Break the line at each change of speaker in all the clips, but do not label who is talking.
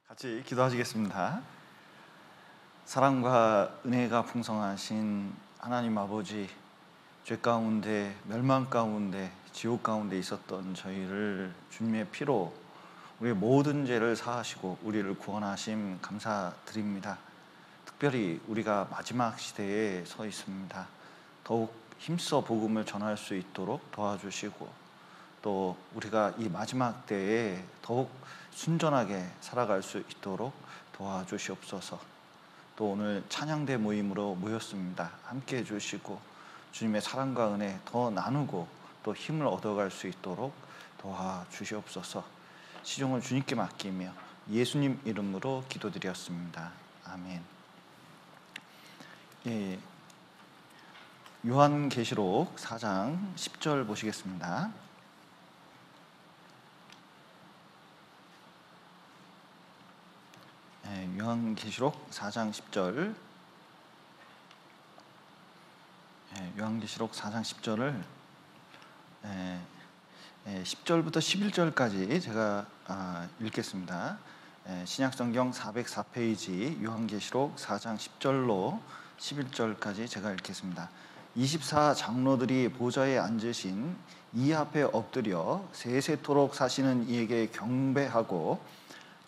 같이 기도하시겠습니다. 사랑과 은혜가 풍성하신 하나님 아버지, 죄 가운데, 멸망 가운데, 지옥 가운데 있었던 저희를 주님의 피로 우리의 모든 죄를 사하시고 우리를 구원하심 감사드립니다. 특별히 우리가 마지막 시대에 서 있습니다. 더욱 힘써 복음을 전할 수 있도록 도와주시고, 또 우리가 이 마지막 때에 더욱 순전하게 살아갈 수 있도록 도와주시옵소서. 또 오늘 찬양대 모임으로 모였습니다. 함께 해주시고 주님의 사랑과 은혜 더 나누고 또 힘을 얻어갈 수 있도록 도와주시옵소서. 시종을 주님께 맡기며 예수님 이름으로 기도드렸습니다. 아멘. 요한계시록 4장 10절 보시겠습니다. 요한계시록 4장 10절. 요한계시록 4장 10절을 10절부터 11절까지 제가 읽겠습니다. 신약성경 404페이지 요한계시록 4장 10절로 11절까지 제가 읽겠습니다. 24장로들이 보좌에 앉으신 이 앞에 엎드려 세세토록 사시는 이에게 경배하고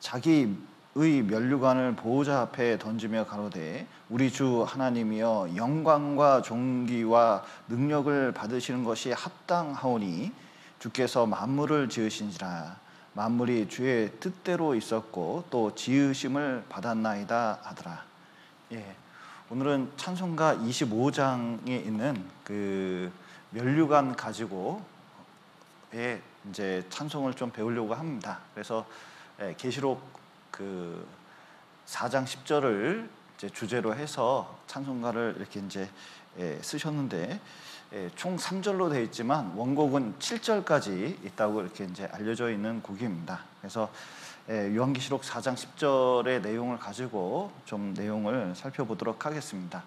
자기의 면류관을 보호자 앞에 던지며 가로되 우리 주 하나님이여 영광과 존귀와 능력을 받으시는 것이 합당하오니 주께서 만물을 지으신지라. 만물이 주의 뜻대로 있었고 또 지으심을 받았나이다 하더라. 오늘은 찬송가 25장에 있는 그 면류관 가지고 이제 찬송을 좀 배우려고 합니다. 그래서 계시록 그 4장 10절을 이제 주제로 해서 찬송가를 이렇게 이제 쓰셨는데, 총 3절로 되어 있지만 원곡은 7절까지 있다고 이렇게 이제 알려져 있는 곡입니다. 그래서 요한계시록 4장 10절의 내용을 가지고 좀 내용을 살펴보도록 하겠습니다.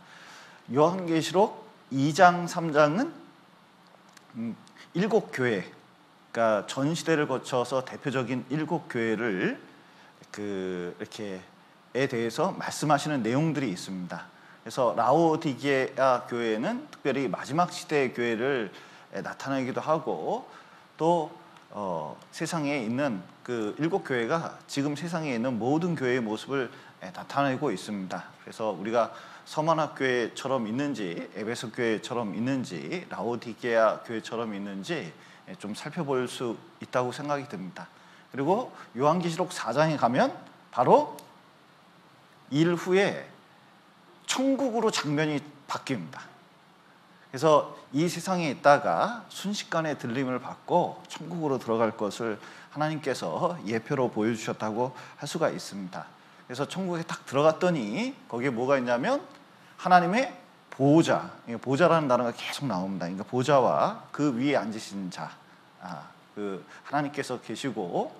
요한계시록 2장 3장은 7교회, 그러니까 전 시대를 거쳐서 대표적인 7교회를 이렇게에 대해서 말씀하시는 내용들이 있습니다. 그래서 라오디게아 교회는 특별히 마지막 시대의 교회를 나타내기도 하고, 또 세상에 있는 그 7교회가 지금 세상에 있는 모든 교회의 모습을 나타내고 있습니다. 그래서 우리가 서머나 교회처럼 있는지, 에베소 교회처럼 있는지, 라오디게아 교회처럼 있는지 좀 살펴볼 수 있다고 생각이 듭니다. 그리고 요한계시록 4장에 가면 바로 일 후에 천국으로 장면이 바뀝니다. 그래서 이 세상에 있다가 순식간에 들림을 받고 천국으로 들어갈 것을 하나님께서 예표로 보여주셨다고 할 수가 있습니다. 그래서 천국에 딱 들어갔더니 거기에 뭐가 있냐면 하나님의 보호자, 보호자라는 단어가 계속 나옵니다. 그러니까 보호자와 그 위에 앉으신 자, 그 하나님께서 계시고,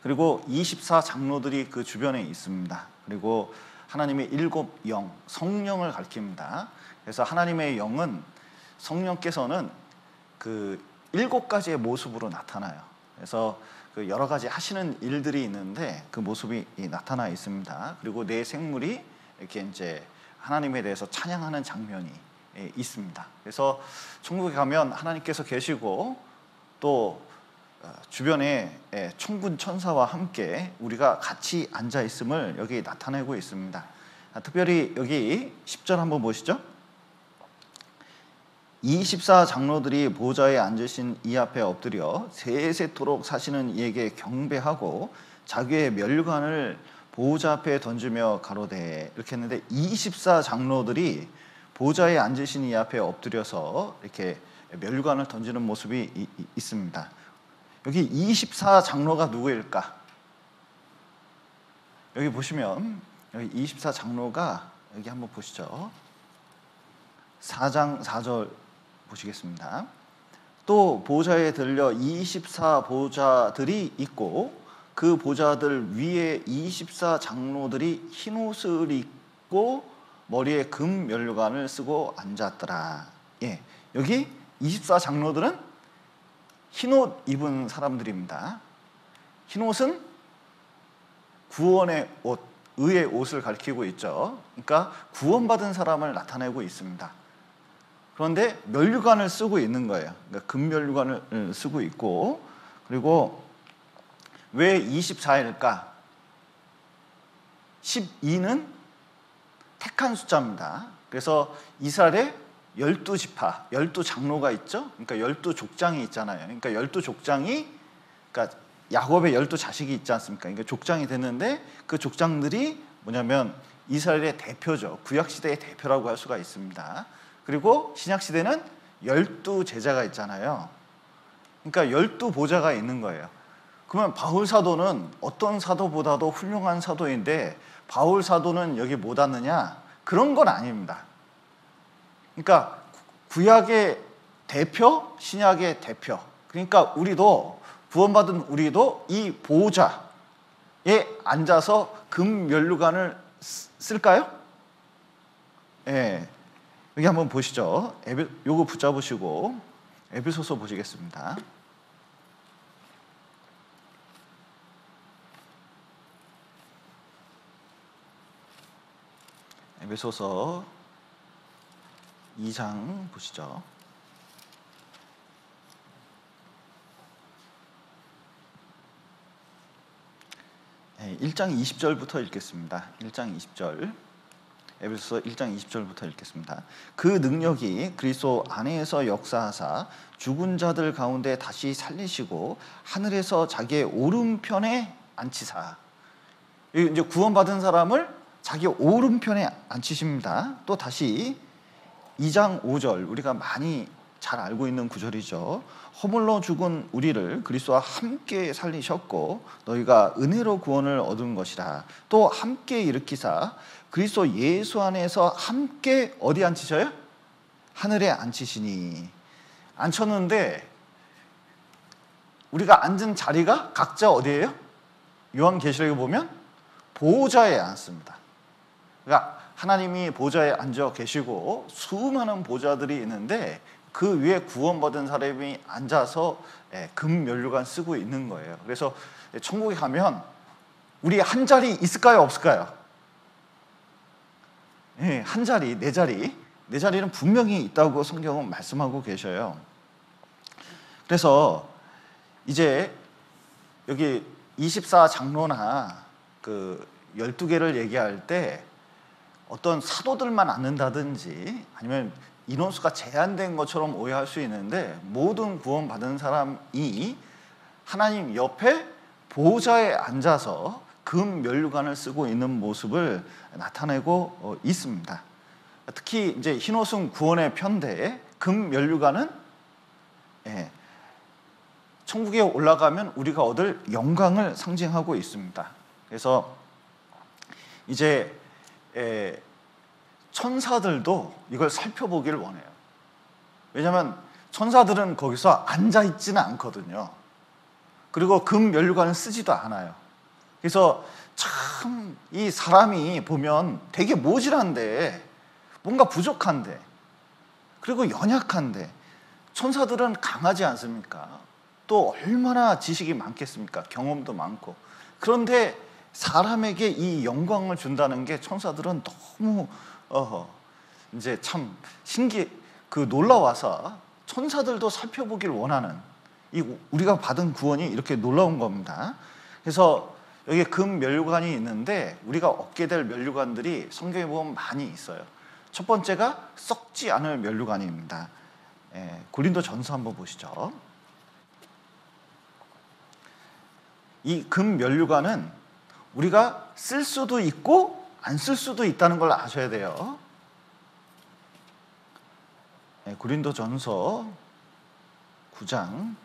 그리고 24장로들이 그 주변에 있습니다. 그리고 하나님의 7영, 성령을 가리킵니다. 그래서 하나님의 영은, 성령께서는 그 7가지의 모습으로 나타나요. 그래서 그 여러 가지 하시는 일들이 있는데 그 모습이 나타나 있습니다. 그리고 네 생물이 이렇게 이제 하나님에 대해서 찬양하는 장면이 있습니다. 그래서 천국에 가면 하나님께서 계시고, 또 주변에 천군 천사와 함께 우리가 같이 앉아 있음을 여기 나타내고 있습니다. 특별히 여기 10절 한번 보시죠. 24장로들이 보좌에 앉으신 이 앞에 엎드려 세세토록 사시는 이에게 경배하고 자기의 면류관을 보호자 앞에 던지며 가로되, 이렇게 했는데 24장로들이 보좌에 앉으신 이 앞에 엎드려서 이렇게 면류관을 던지는 모습이 있습니다. 여기 24장로가 누구일까? 여기 보시면 여기 24장로가 여기 한번 보시죠. 4장 4절 보시겠습니다. 또 보좌에 들려 24보좌들이 있고 그 보좌들 위에 24장로들이 흰옷을 입고 머리에 금 면류관을 쓰고 앉았더라. 여기 24장로들은 흰옷 입은 사람들입니다. 흰옷은 구원의 옷, 의의 옷을 가리키고 있죠. 그러니까 구원받은 사람을 나타내고 있습니다. 그런데 면류관을 쓰고 있는 거예요. 그러니까 금면류관을 쓰고 있고, 그리고 왜 24일까? 12는 택한 숫자입니다. 그래서 이스라엘에 12지파, 12장로가 있죠. 그러니까 12족장이 있잖아요. 그러니까 12족장이, 그러니까 야곱의 12자식이 있지 않습니까? 그러니까 족장이 됐는데 그 족장들이 뭐냐면 이스라엘의 대표죠. 구약시대의 대표라고 할 수가 있습니다. 그리고 신약시대는 12제자가 있잖아요. 그러니까 12보좌가 있는 거예요. 그러면 바울 사도는 어떤 사도보다도 훌륭한 사도인데 바울 사도는 여기 못 왔느냐? 그런 건 아닙니다. 그러니까 구약의 대표, 신약의 대표. 그러니까 우리도 구원받은 우리도 이 보좌에 앉아서 금면류관을 쓸까요? 예. 여기 한번 보시죠. 요거 붙잡으시고 에베소서 보시겠습니다. 에베소서 2장 보시죠. 1장 20절부터 읽겠습니다. 1장 20절. 에베소서 1장 20절부터 읽겠습니다. 그 능력이 그리스도 안에서 역사하사 죽은 자들 가운데 다시 살리시고 하늘에서 자기의 오른편에 앉히사. 이제 구원받은 사람을 자기 오른편에 앉히십니다. 또 다시 2장 5절, 우리가 많이 잘 알고 있는 구절이죠. 허물로 죽은 우리를 그리스도와 함께 살리셨고 너희가 은혜로 구원을 얻은 것이라. 또 함께 일으키사 그리스도 예수 안에서 함께 어디 앉히셔요? 하늘에 앉히시니. 앉혔는데 우리가 앉은 자리가 각자 어디예요? 요한계시록에 보면 보좌에 앉습니다. 그러니까 하나님이 보좌에 앉아 계시고 수많은 보좌들이 있는데 그 위에 구원받은 사람이 앉아서 금면류관 쓰고 있는 거예요. 그래서 천국에 가면 우리 한 자리 있을까요? 없을까요? 네, 한 자리, 네 자리. 네 자리는 분명히 있다고 성경은 말씀하고 계셔요. 그래서 이제 여기 24장로나 그 12개를 얘기할 때 어떤 사도들만 앉는다든지 아니면 인원수가 제한된 것처럼 오해할 수 있는데 모든 구원받은 사람이 하나님 옆에 보좌에 앉아서 금면류관을 쓰고 있는 모습을 나타내고 있습니다. 특히 이제 흰옷은 구원의 편대에 금면류관은 천국에 올라가면 우리가 얻을 영광을 상징하고 있습니다. 그래서 이제 천사들도 이걸 살펴보기를 원해요. 왜냐하면 천사들은 거기서 앉아있지는 않거든요. 그리고 금면류관을 쓰지도 않아요. 그래서 참 이 사람이 보면 되게 모질한데 뭔가 부족한데 그리고 연약한데 천사들은 강하지 않습니까? 또 얼마나 지식이 많겠습니까? 경험도 많고. 그런데 사람에게 이 영광을 준다는 게 천사들은 너무 이제 참 놀라워서 천사들도 살펴보길 원하는 이 우리가 받은 구원이 이렇게 놀라운 겁니다. 그래서 여기 금면류관이 있는데 우리가 얻게 될 면류관들이 성경에 보면 많이 있어요. 첫 번째가 썩지 않을 면류관입니다. 고린도전서 한번 보시죠. 이 금면류관은 우리가 쓸 수도 있고 안 쓸 수도 있다는 걸 아셔야 돼요. 고린도전서 9장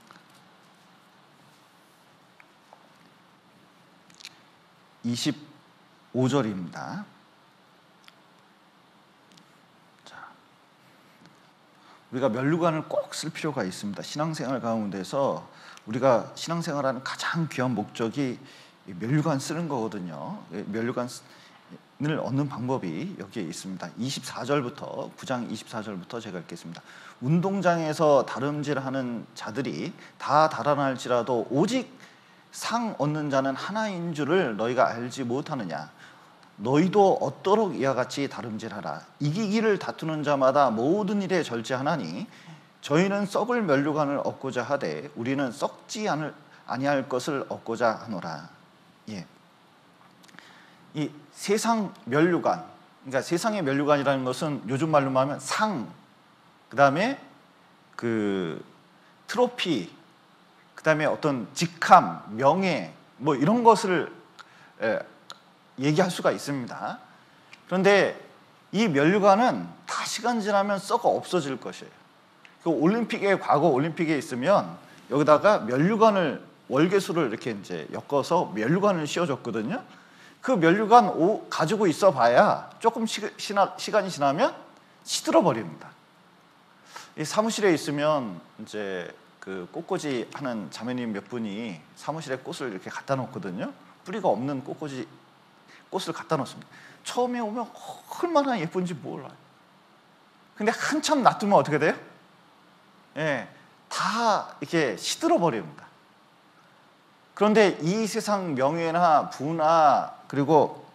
25절입니다. 우리가 면류관을 꼭 쓸 필요가 있습니다. 신앙생활 가운데서 우리가 신앙생활하는 가장 귀한 목적이 면류관 쓰는 거거든요. 면류관을 얻는 방법이 여기에 있습니다. 24절부터 9장 24절부터 제가 읽겠습니다. 운동장에서 다름질하는 자들이 다 달아날지라도 오직 상 얻는 자는 하나인 줄을 너희가 알지 못하느냐. 너희도 얻도록 이와 같이 다름질하라. 이기기를 다투는 자마다 모든 일에 절제하나니 저희는 썩을 면류관을 얻고자 하되 우리는 썩지 아니할 것을 얻고자 하노라. 예. 이 세상 면류관, 그러니까 세상의 면류관이라는 것은 요즘 말로 말하면 상, 그다음에 그 트로피, 그다음에 어떤 직함, 명예 뭐 이런 것을 얘기할 수가 있습니다. 그런데 이 면류관은 다 시간 지나면 썩어 없어질 것이에요. 그 올림픽에, 과거 올림픽에 있으면 여기다가 면류관을, 월계수를 이렇게 이제 엮어서 면류관을 씌워줬거든요. 그 면류관 가지고 있어 봐야 조금 시간이 지나면 시들어 버립니다. 이 사무실에 있으면 이제 그 꽃꽂이 하는 자매님 몇 분이 사무실에 꽃을 이렇게 갖다 놓거든요. 뿌리가 없는 꽃을 갖다 놓습니다. 처음에 오면 얼마나 예쁜지 몰라요. 근데 한참 놔두면 어떻게 돼요? 예, 다 이렇게 시들어 버립니다. 그런데 이 세상 명예나 부나 그리고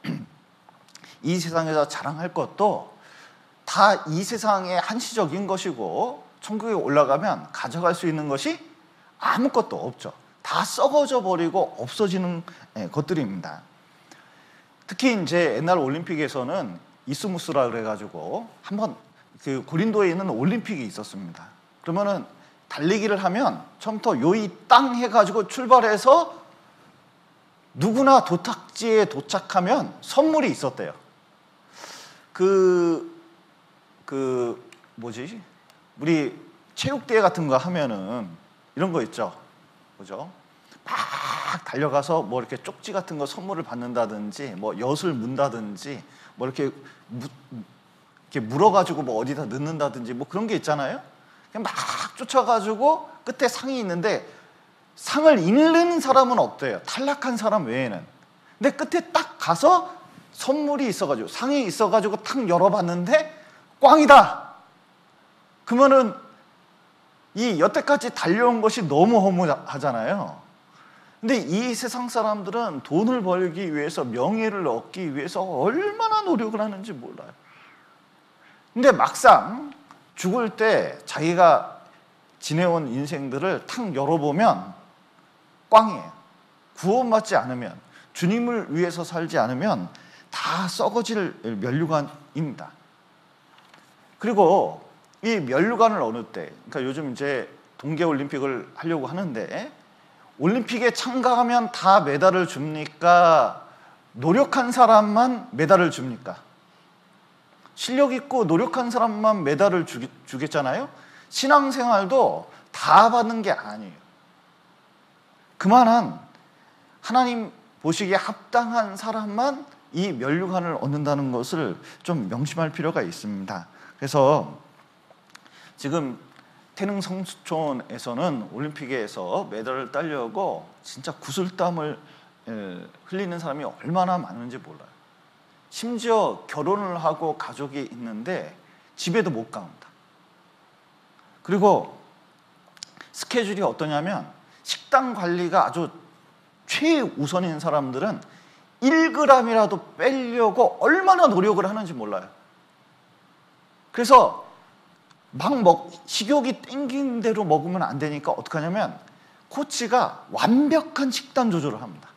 이 세상에서 자랑할 것도 다 이 세상의 한시적인 것이고 천국에 올라가면 가져갈 수 있는 것이 아무것도 없죠. 다 썩어져 버리고 없어지는 것들입니다. 특히 이제 옛날 올림픽에서는 이스무스라 그래가지고 한번 그 고린도에 있는 올림픽이 있었습니다. 그러면은 달리기를 하면 처음부터 요이 땅 해가지고 출발해서 누구나 도착지에 도착하면 선물이 있었대요. 뭐지? 우리 체육대회 같은 거 하면은 이런 거 있죠. 그죠? 막 달려가서 뭐 이렇게 쪽지 같은 거 선물을 받는다든지, 뭐 엿을 문다든지, 뭐 이렇게 물어가지고 뭐 어디다 넣는다든지 뭐 그런 게 있잖아요. 그냥 막 쫓아가지고 끝에 상이 있는데 상을 잃는 사람은 없대요. 탈락한 사람 외에는. 근데 끝에 딱 가서 선물이 있어가지고, 상이 있어가지고 탁 열어봤는데 꽝이다. 그러면은 이 여태까지 달려온 것이 너무 허무하잖아요. 근데 이 세상 사람들은 돈을 벌기 위해서, 명예를 얻기 위해서 얼마나 노력을 하는지 몰라요. 근데 막상 죽을 때 자기가 지내온 인생들을 탁 열어보면 꽝이에요. 구원받지 않으면, 주님을 위해서 살지 않으면 다 썩어질 면류관입니다. 그리고 이 면류관을 어느 때, 그러니까 요즘 이제 동계올림픽을 하려고 하는데 올림픽에 참가하면 다 메달을 줍니까? 노력한 사람만 메달을 줍니까? 실력 있고 노력한 사람만 메달을 주겠잖아요. 신앙생활도 다 받는 게 아니에요. 그만한 하나님 보시기에 합당한 사람만 이 면류관을 얻는다는 것을 좀 명심할 필요가 있습니다. 그래서 지금 태릉 성수촌에서는 올림픽에서 메달을 따려고 진짜 구슬땀을 흘리는 사람이 얼마나 많은지 몰라요. 심지어 결혼을 하고 가족이 있는데 집에도 못 갑니다. 그리고 스케줄이 어떠냐면 식단 관리가 아주 최우선인 사람들은 1g이라도 빼려고 얼마나 노력을 하는지 몰라요. 그래서 식욕이 땡긴 대로 먹으면 안 되니까 어떻게 하냐면 코치가 완벽한 식단 조절을 합니다.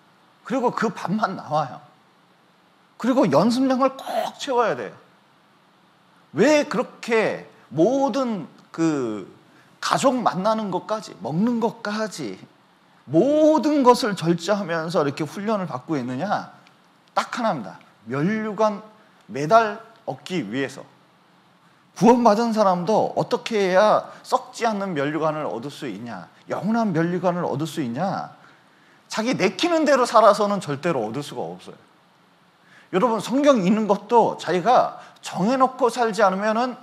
그리고 그 밥만 나와요. 그리고 연습량을 꼭 채워야 돼요. 왜 그렇게 모든 그 가족 만나는 것까지, 먹는 것까지 모든 것을 절제하면서 이렇게 훈련을 받고 있느냐? 딱 하나입니다. 면류관 메달 얻기 위해서. 구원받은 사람도 어떻게 해야 썩지 않는 면류관을 얻을 수 있냐? 영원한 면류관을 얻을 수 있냐? 자기 내키는 대로 살아서는 절대로 얻을 수가 없어요. 여러분, 성경 읽는 것도 자기가 정해놓고 살지 않으면은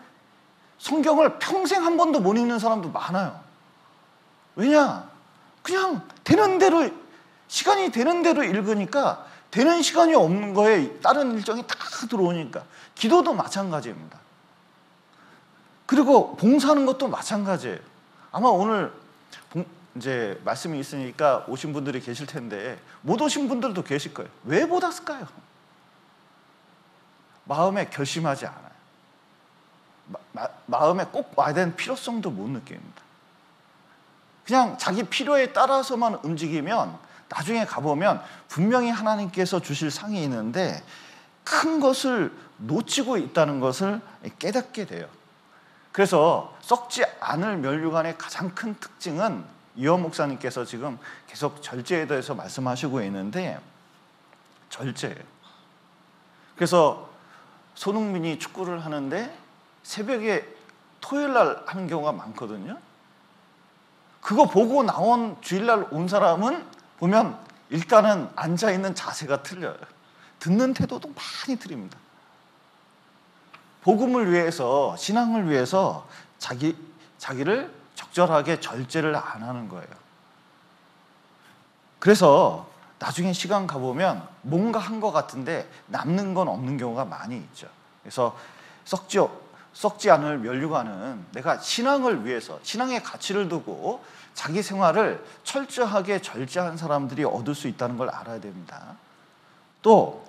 성경을 평생 한 번도 못 읽는 사람도 많아요. 왜냐? 그냥 되는 대로, 시간이 되는 대로 읽으니까 되는 시간이 없는 거에 다른 일정이 다 들어오니까. 기도도 마찬가지입니다. 그리고 봉사하는 것도 마찬가지예요. 아마 오늘 이제 말씀이 있으니까 오신 분들이 계실 텐데 못 오신 분들도 계실 거예요. 왜 못 왔을까요? 마음에 결심하지 않아요. 마음에 꼭 와야 되는 필요성도 못 느낍니다. 그냥 자기 필요에 따라서만 움직이면 나중에 가보면 분명히 하나님께서 주실 상이 있는데 큰 것을 놓치고 있다는 것을 깨닫게 돼요. 그래서 썩지 않을 면류관의 가장 큰 특징은 이원 목사님께서 지금 계속 절제에 대해서 말씀하시고 있는데 절제예요. 그래서 손흥민이 축구를 하는데 새벽에 토요일 날 하는 경우가 많거든요. 그거 보고 나온 주일날 온 사람은 보면 일단은 앉아있는 자세가 틀려요. 듣는 태도도 많이 틀립니다. 복음을 위해서, 신앙을 위해서 자기를 적절하게 절제를 안 하는 거예요. 그래서 나중에 시간 가보면 뭔가 한 것 같은데 남는 건 없는 경우가 많이 있죠. 그래서 썩지 않을 면류관은 내가 신앙을 위해서, 신앙의 가치를 두고 자기 생활을 철저하게 절제한 사람들이 얻을 수 있다는 걸 알아야 됩니다. 또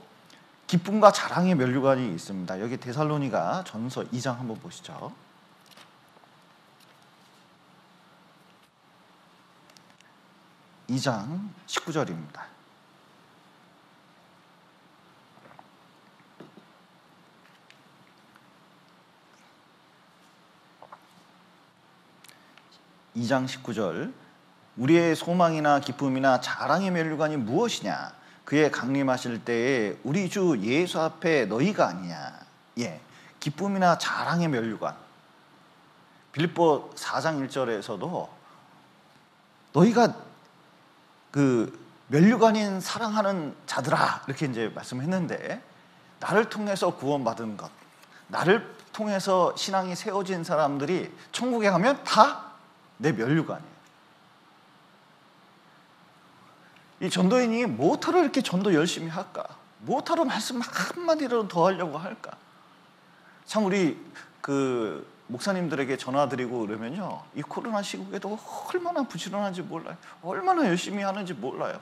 기쁨과 자랑의 면류관이 있습니다. 여기 데살로니가 전서 2장 한번 보시죠. 2장 19절입니다. (2장 19절) 우리의 소망이나 기쁨이나 자랑의 면류관이 무엇이냐? 그의 강림하실 때에 우리 주 예수 앞에 너희가 아니냐? 예, 기쁨이나 자랑의 면류관. 빌립보 4장 1절에서도 너희가 그 면류관인 사랑하는 자들아 이렇게 이제 말씀했는데, 나를 통해서 구원받은 것, 나를 통해서 신앙이 세워진 사람들이 천국에 가면 다 내 면류관이에요. 이 전도인이 뭐하러 이렇게 전도 열심히 할까? 뭐하러 말씀 한마디라도 더 하려고 할까? 참 우리 그 목사님들에게 전화드리고 그러면요, 이 코로나 시국에도 얼마나 부지런한지 몰라요. 얼마나 열심히 하는지 몰라요.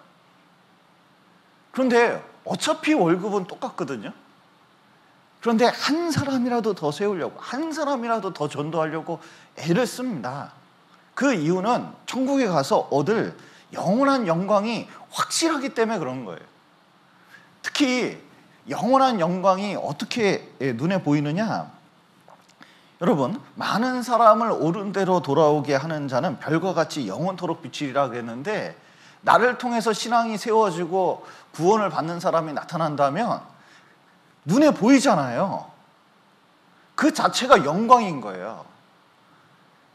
그런데 어차피 월급은 똑같거든요. 그런데 한 사람이라도 더 세우려고, 한 사람이라도 더 전도하려고 애를 씁니다. 그 이유는 천국에 가서 얻을 영원한 영광이 확실하기 때문에 그런 거예요. 특히 영원한 영광이 어떻게 눈에 보이느냐? 여러분, 많은 사람을 옳은 대로 돌아오게 하는 자는 별과 같이 영원토록 비치리라 그랬는데, 나를 통해서 신앙이 세워지고 구원을 받는 사람이 나타난다면 눈에 보이잖아요. 그 자체가 영광인 거예요.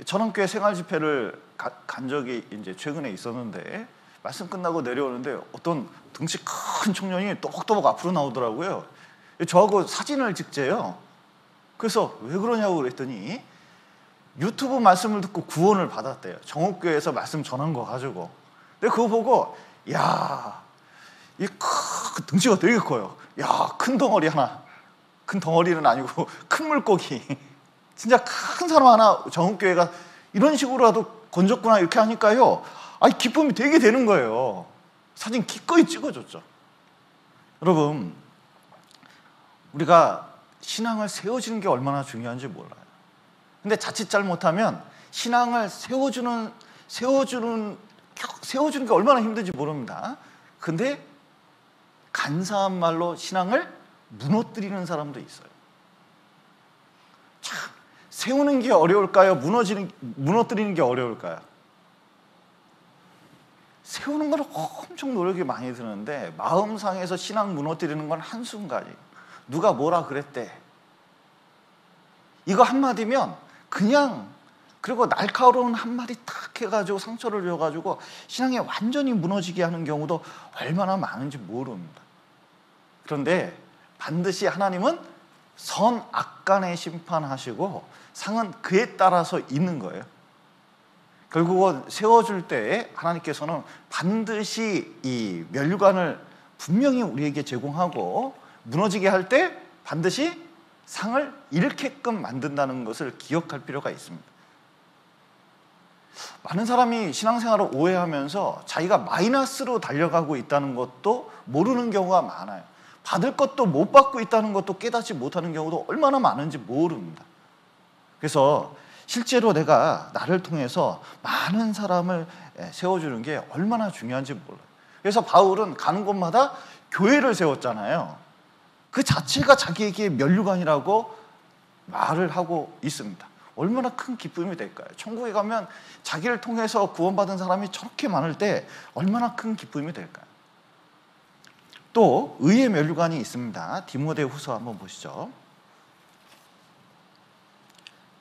전원교회 생활 집회를 간 적이 이제 최근에 있었는데, 말씀 끝나고 내려오는데 어떤 등치 큰 청년이 또박또박 앞으로 나오더라고요. 저하고 사진을 찍재요. 그래서 왜 그러냐고 그랬더니 유튜브 말씀을 듣고 구원을 받았대요. 정옥교회에서 말씀 전한 거 가지고. 근데 그거 보고, 야, 이 등치가 되게 커요. 야, 큰 덩어리 하나. 큰 덩어리는 아니고 큰 물고기. 진짜 큰 사람 하나 정옥교회가 이런 식으로라도 건졌구나 이렇게 하니까요, 아니 기쁨이 되게 되는 거예요. 사진 기꺼이 찍어줬죠. 여러분, 우리가 신앙을 세워주는 게 얼마나 중요한지 몰라요. 근데 자칫 잘못하면 신앙을 세워주는 게 얼마나 힘든지 모릅니다. 근데 간사한 말로 신앙을 무너뜨리는 사람도 있어요. 참, 세우는 게 어려울까요? 무너뜨리는 게 어려울까요? 세우는 건 엄청 노력이 많이 드는데, 마음상에서 신앙 무너뜨리는 건 한순간이에요. 누가 뭐라 그랬대, 이거 한마디면 그냥, 그리고 날카로운 한마디 탁 해가지고 상처를 줘가지고 신앙이 완전히 무너지게 하는 경우도 얼마나 많은지 모릅니다. 그런데 반드시 하나님은 선악간에 심판하시고 상은 그에 따라서 있는 거예요. 결국은 세워줄 때 하나님께서는 반드시 이 면류관을 분명히 우리에게 제공하고, 무너지게 할 때 반드시 상을 잃게끔 만든다는 것을 기억할 필요가 있습니다. 많은 사람이 신앙생활을 오해하면서 자기가 마이너스로 달려가고 있다는 것도 모르는 경우가 많아요. 받을 것도 못 받고 있다는 것도 깨닫지 못하는 경우도 얼마나 많은지 모릅니다. 그래서 실제로 내가 나를 통해서 많은 사람을 세워주는 게 얼마나 중요한지 몰라요. 그래서 바울은 가는 곳마다 교회를 세웠잖아요. 그 자체가 자기에게 면류관이라고 말을 하고 있습니다. 얼마나 큰 기쁨이 될까요? 천국에 가면 자기를 통해서 구원받은 사람이 저렇게 많을 때 얼마나 큰 기쁨이 될까요? 또 의의 면류관이 있습니다. 디모데후서 한번 보시죠.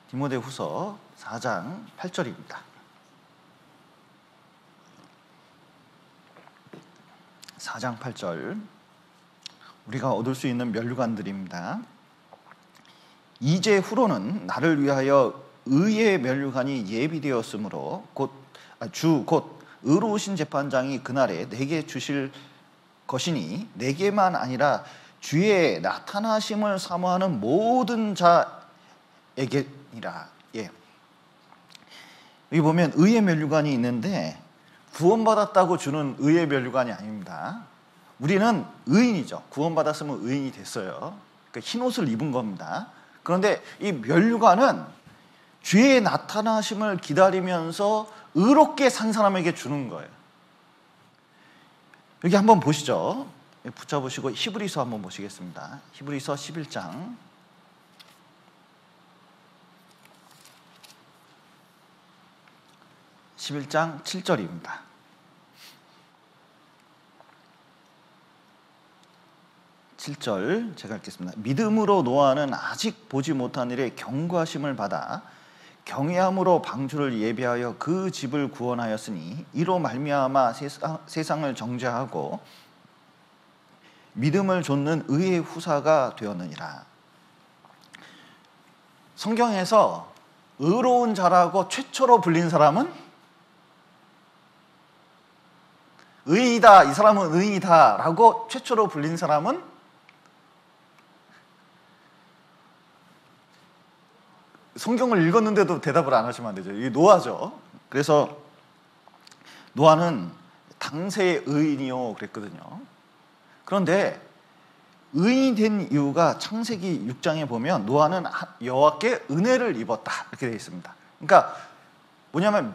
디모데후서 4장 8절입니다. 4장 8절, 우리가 얻을 수 있는 면류관들입니다. 이제 후로는 나를 위하여 의의 면류관이 예비되었으므로 곧 의로우신 재판장이 그날에 내게 주실 것이니 내게만 아니라 주의 나타나심을 사모하는 모든 자에게니라. 여기 보면 의의 면류관이 있는데 구원받았다고 주는 의의 면류관이 아닙니다. 우리는 의인이죠. 구원받았으면 의인이 됐어요. 그러니까 흰 옷을 입은 겁니다. 그런데 이 면류관은 주의 나타나심을 기다리면서 의롭게 산 사람에게 주는 거예요. 여기 한번 보시죠. 붙잡으시고 히브리서 한번 보시겠습니다. 히브리서 11장 7절입니다. 7절 제가 읽겠습니다. 믿음으로 노아는 아직 보지 못한 일에 경고하심을 받아 경외함으로 방주를 예비하여 그 집을 구원하였으니 이로 말미암아 세상을 정죄하고 믿음을 좇는 의의 후사가 되었느니라. 성경에서 의로운 자라고 최초로 불린 사람은 의이다, 이 사람은 의이다 라고 최초로 불린 사람은 성경을 읽었는데도 대답을 안 하시면 안 되죠. 이게 노아죠. 그래서 노아는 당세의 의인이요 그랬거든요. 그런데 의인이 된 이유가 창세기 6장에 보면 노아는 여호와께 은혜를 입었다 이렇게 되어 있습니다. 그러니까 뭐냐면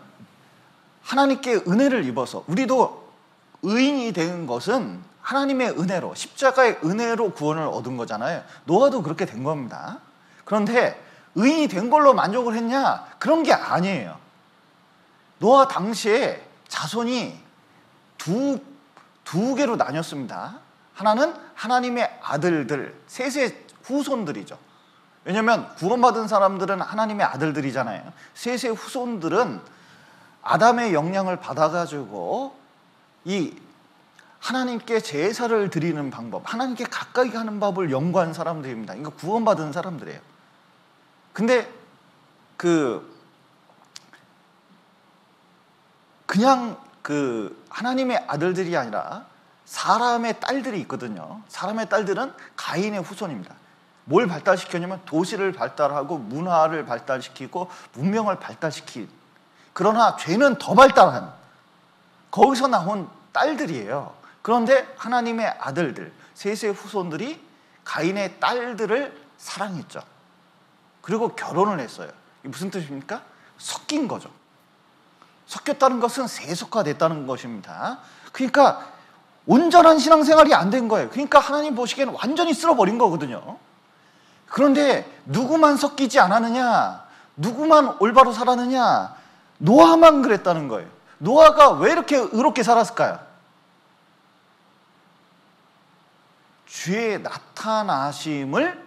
하나님께 은혜를 입어서, 우리도 의인이 된 것은 하나님의 은혜로, 십자가의 은혜로 구원을 얻은 거잖아요. 노아도 그렇게 된 겁니다. 그런데 의인이 된 걸로 만족을 했냐? 그런 게 아니에요. 노아 당시에 자손이 두 개로 나뉘었습니다. 하나는 하나님의 아들들, 셋의 후손들이죠. 왜냐하면 구원받은 사람들은 하나님의 아들들이잖아요. 셋의 후손들은 아담의 영향을 받아가지고 이 하나님께 제사를 드리는 방법, 하나님께 가까이 가는 법을 연구한 사람들입니다. 이거 구원받은 사람들이에요. 근데 그냥 하나님의 아들들이 아니라 사람의 딸들이 있거든요. 사람의 딸들은 가인의 후손입니다. 뭘 발달시켰냐면 도시를 발달하고 문화를 발달시키고 문명을 발달시킨, 그러나 죄는 더 발달한, 거기서 나온 딸들이에요. 그런데 하나님의 아들들, 셋의 후손들이 가인의 딸들을 사랑했죠. 그리고 결혼을 했어요. 이게 무슨 뜻입니까? 섞인 거죠. 섞였다는 것은 세속화됐다는 것입니다. 그러니까 온전한 신앙생활이 안 된 거예요. 그러니까 하나님 보시기에는 완전히 쓸어버린 거거든요. 그런데 누구만 섞이지 않았느냐? 누구만 올바로 살았느냐? 노아만 그랬다는 거예요. 노아가 왜 이렇게 의롭게 살았을까요? 주의 나타나심을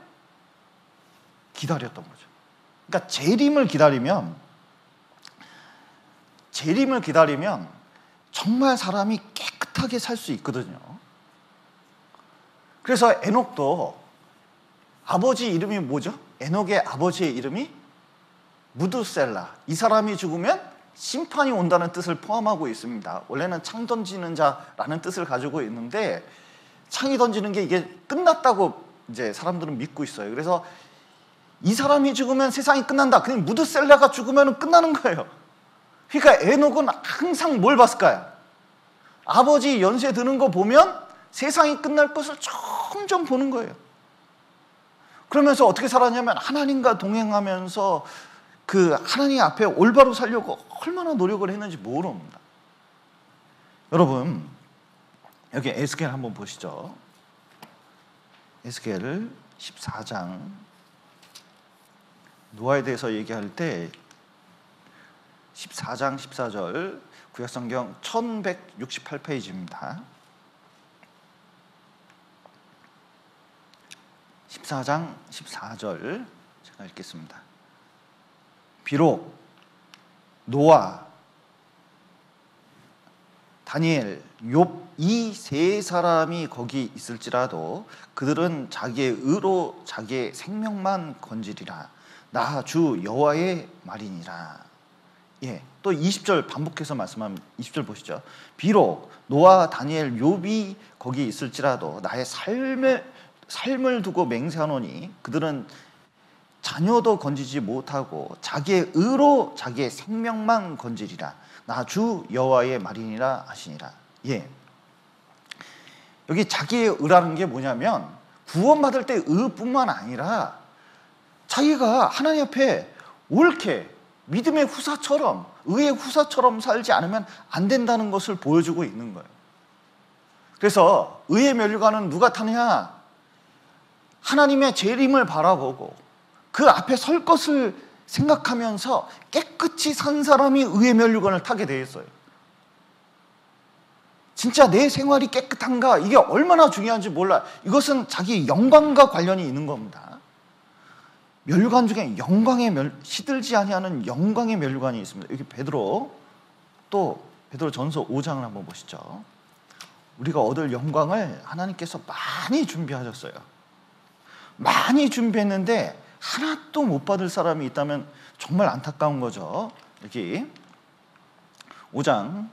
기다렸던 거죠. 그러니까 재림을 기다리면 정말 사람이 깨끗하게 살 수 있거든요. 그래서 에녹도 아버지 이름이 뭐죠? 에녹의 아버지의 이름이 무두셀라. 이 사람이 죽으면 심판이 온다는 뜻을 포함하고 있습니다. 원래는 창 던지는 자라는 뜻을 가지고 있는데 창이 던지는 게 이게 끝났다고 이제 사람들은 믿고 있어요. 그래서 이 사람이 죽으면 세상이 끝난다. 그냥 무드셀라가 죽으면 끝나는 거예요. 그러니까 에녹은 항상 뭘 봤을까요? 아버지 연세 드는 거 보면 세상이 끝날 것을 점점 보는 거예요. 그러면서 어떻게 살았냐면 하나님과 동행하면서 그 하나님 앞에 올바로 살려고 얼마나 노력을 했는지 모릅니다. 여러분, 여기 에스겔 한번 보시죠. 에스겔 14장, 노아에 대해서 얘기할 때 14장 14절, 구약성경 1168페이지입니다. 14장 14절 제가 읽겠습니다. 비록 노아, 다니엘, 욥 이 세 사람이 거기 있을지라도 그들은 자기의 의로 자기의 생명만 건지리라. 나 주 여호와의 말이니라. 예, 또 20절 반복해서 말씀하면 20절 보시죠. 비록 노아, 다니엘, 욥이 거기 있을지라도 나의 삶을 두고 맹세하노니 그들은 자녀도 건지지 못하고 자기의 의로 자기의 생명만 건지리라. 나 주 여호와의 말이니라 하시니라. 예, 여기 자기의 의라는 게 뭐냐면 구원받을 때 의뿐만 아니라 자기가 하나님 앞에 옳게 믿음의 후사처럼, 의의 후사처럼 살지 않으면 안 된다는 것을 보여주고 있는 거예요. 그래서 의의 면류관은 누가 타느냐? 하나님의 재림을 바라보고 그 앞에 설 것을 생각하면서 깨끗이 산 사람이 의의 면류관을 타게 돼 있어요. 진짜 내 생활이 깨끗한가? 이게 얼마나 중요한지 몰라. 이것은 자기 영광과 관련이 있는 겁니다. 면류관 중에 시들지 아니하는 영광의 면류관이 있습니다. 여기 베드로 전서 5장을 한번 보시죠. 우리가 얻을 영광을 하나님께서 많이 준비하셨어요. 많이 준비했는데 하나도 못 받을 사람이 있다면 정말 안타까운 거죠. 여기 5장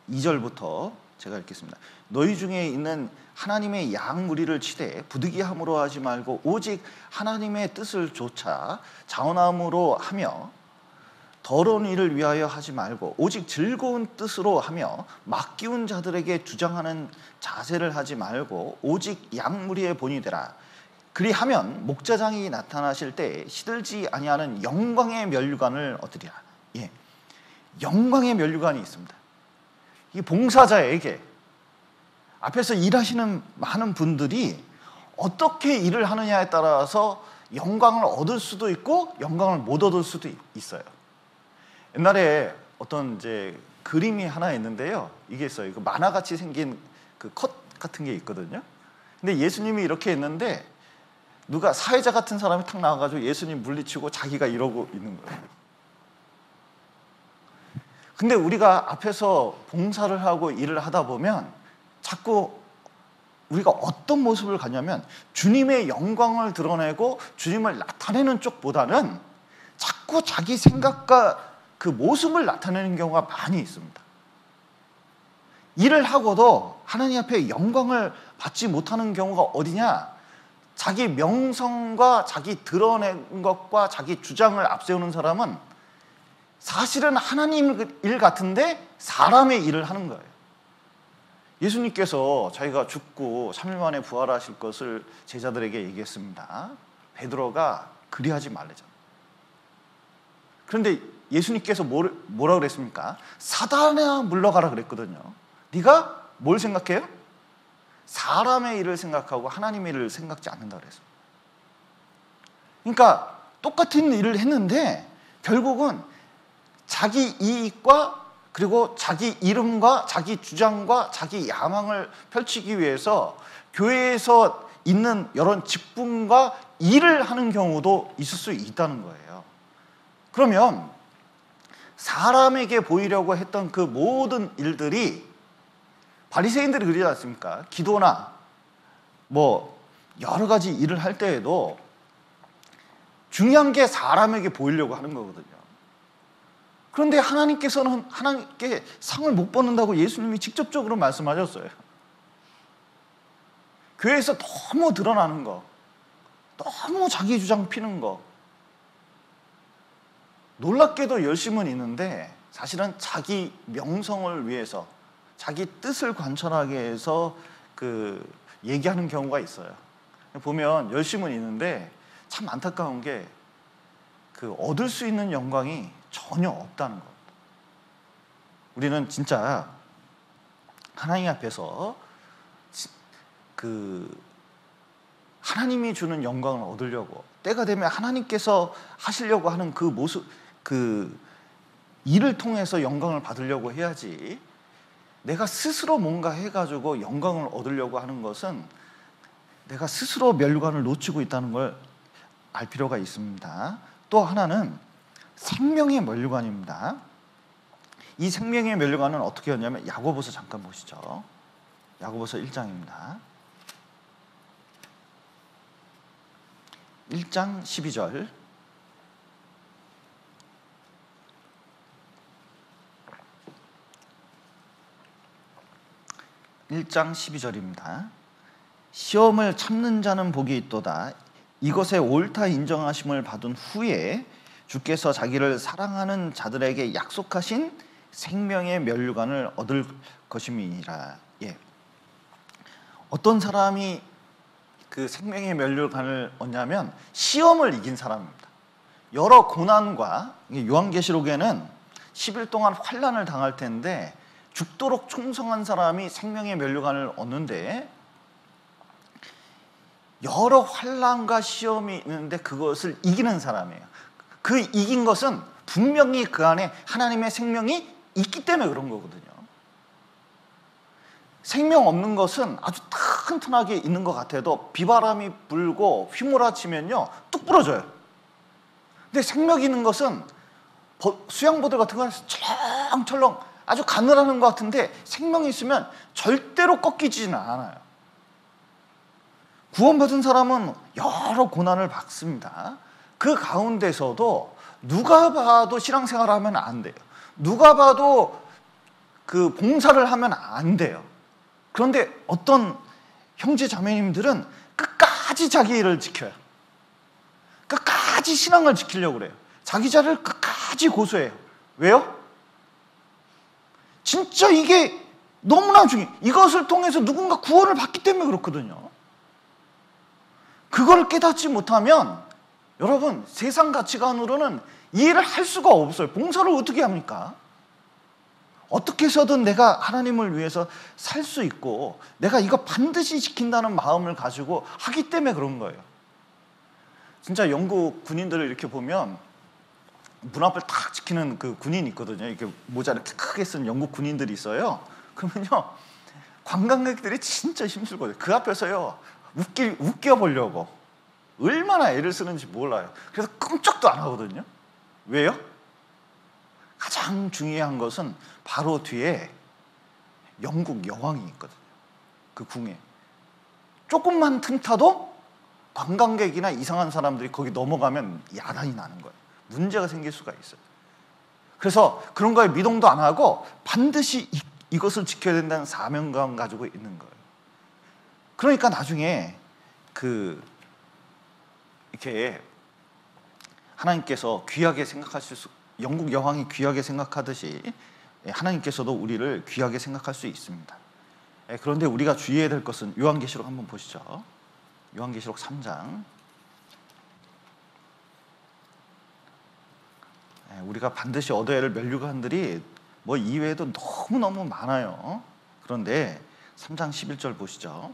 2절부터 제가 읽겠습니다. 너희 중에 있는 하나님의 양 무리를 치되 부득이함으로 하지 말고 오직 하나님의 뜻을 조차 자원함으로 하며 더러운 일을 위하여 하지 말고 오직 즐거운 뜻으로 하며 맡기운 자들에게 주장하는 자세를 하지 말고 오직 양 무리의 본이 되라. 그리하면 목자장이 나타나실 때 시들지 아니하는 영광의 면류관을 얻으리라. 예, 영광의 면류관이 있습니다. 이 봉사자에게 앞에서 일하시는 많은 분들이 어떻게 일을 하느냐에 따라서 영광을 얻을 수도 있고 영광을 못 얻을 수도 있어요. 옛날에 어떤 이제 그림이 하나 있는데요. 이게 있어요. 이거 만화같이 생긴 그 컷 같은 게 있거든요. 근데 예수님이 이렇게 있는데 누가 사회자 같은 사람이 탁 나와가지고 예수님 물리치고 자기가 이러고 있는 거예요. 근데 우리가 앞에서 봉사를 하고 일을 하다 보면 자꾸 우리가 어떤 모습을 갖냐면 주님의 영광을 드러내고 주님을 나타내는 쪽보다는 자꾸 자기 생각과 그 모습을 나타내는 경우가 많이 있습니다. 일을 하고도 하나님 앞에 영광을 받지 못하는 경우가 어디냐? 자기 명성과 자기 드러낸 것과 자기 주장을 앞세우는 사람은 사실은 하나님 일 같은데 사람의 일을 하는 거예요. 예수님께서 자기가 죽고 3일 만에 부활하실 것을 제자들에게 얘기했습니다. 베드로가 그리하지 말래잖아요. 그런데 예수님께서 뭐라 그랬습니까? 사단아 물러가라 그랬거든요. 네가 뭘 생각해요? 사람의 일을 생각하고 하나님의 일을 생각지 않는다 그랬어요. 그러니까 똑같은 일을 했는데 결국은 자기 이익과 그리고 자기 이름과 자기 주장과 자기 야망을 펼치기 위해서 교회에서 있는 여러 직분과 일을 하는 경우도 있을 수 있다는 거예요. 그러면 사람에게 보이려고 했던 그 모든 일들이 바리새인들이 그러지 않습니까? 기도나 뭐 여러 가지 일을 할 때에도 중요한 게 사람에게 보이려고 하는 거거든요. 그런데 하나님께서는 하나님께 상을 못 받는다고 예수님이 직접적으로 말씀하셨어요. 교회에서 너무 드러나는 거, 너무 자기 주장 피는 거. 놀랍게도 열심은 있는데 사실은 자기 명성을 위해서, 자기 뜻을 관철하기 위해서 얘기하는 경우가 있어요. 보면 열심은 있는데 참 안타까운 게 얻을 수 있는 영광이 전혀 없다는 것. 우리는 진짜 하나님 앞에서 하나님이 주는 영광을 얻으려고, 때가 되면 하나님께서 하시려고 하는 그 모습, 일을 통해서 영광을 받으려고 해야지, 내가 스스로 뭔가 해가지고 영광을 얻으려고 하는 것은 내가 스스로 멸관을 놓치고 있다는 걸 알 필요가 있습니다. 또 하나는 생명의 면류관입니다. 이 생명의 면류관은 어떻게 했냐면 야고보서 잠깐 보시죠. 야고보서 1장입니다. 1장 12절. (1장 12절입니다) 시험을 참는 자는 복이 있도다. 이것에 옳다 인정하심을 받은 후에 주께서 자기를 사랑하는 자들에게 약속하신 생명의 면류관을 얻을 것임이니라. 예. 어떤 사람이 그 생명의 면류관을 얻냐면 시험을 이긴 사람입니다. 여러 고난과, 요한계시록에는 10일 동안 환난을 당할 텐데 죽도록 충성한 사람이 생명의 면류관을 얻는데, 여러 환난과 시험이 있는데 그것을 이기는 사람이에요. 그 이긴 것은 분명히 그 안에 하나님의 생명이 있기 때문에 그런 거거든요. 생명 없는 것은 아주 튼튼하게 있는 것 같아도 비바람이 불고 휘몰아치면요 뚝 부러져요. 근데 생명 있는 것은 수양보들 같은 거 철렁철렁 아주 가늘하는 것 같은데 생명이 있으면 절대로 꺾이지는 않아요. 구원받은 사람은 여러 고난을 받습니다. 그 가운데서도 누가 봐도 신앙생활을 하면 안 돼요. 누가 봐도 봉사를 하면 안 돼요. 그런데 어떤 형제 자매님들은 끝까지 자기 일을 지켜요. 끝까지 신앙을 지키려고 그래요. 자기 자를 끝까지 고수해요. 왜요? 진짜 이게 너무나 중요해요. 이것을 통해서 누군가 구원을 받기 때문에 그렇거든요. 그걸 깨닫지 못하면 여러분 세상 가치관으로는 이 일을 할 수가 없어요. 봉사를 어떻게 합니까? 어떻게 해서든 내가 하나님을 위해서 살 수 있고 내가 이거 반드시 지킨다는 마음을 가지고 하기 때문에 그런 거예요. 진짜 영국 군인들을 이렇게 보면 문 앞을 탁 지키는 그 군인이 있거든요. 이렇게 모자 이렇게 크게 쓴 영국 군인들이 있어요. 그러면요 관광객들이 진짜 힘들거든요. 그 앞에서요 웃겨보려고 얼마나 애를 쓰는지 몰라요. 그래서 끔찍도 안 하거든요. 왜요? 가장 중요한 것은 바로 뒤에 영국 여왕이 있거든요. 그 궁에 조금만 틈타도 관광객이나 이상한 사람들이 거기 넘어가면 야단이 나는 거예요. 문제가 생길 수가 있어요. 그래서 그런 거에 미동도 안 하고 반드시 이것을 지켜야 된다는 사명감 가지고 있는 거예요. 그러니까 나중에 이렇게 하나님께서 귀하게 생각하실 수, 영국 여왕이 귀하게 생각하듯이 하나님께서도 우리를 귀하게 생각할 수 있습니다. 그런데 우리가 주의해야 될 것은 요한계시록 한번 보시죠. 요한계시록 3장. 우리가 반드시 얻어야 할 면류관들이 뭐 이외에도 너무너무 많아요. 그런데 3장 11절 보시죠.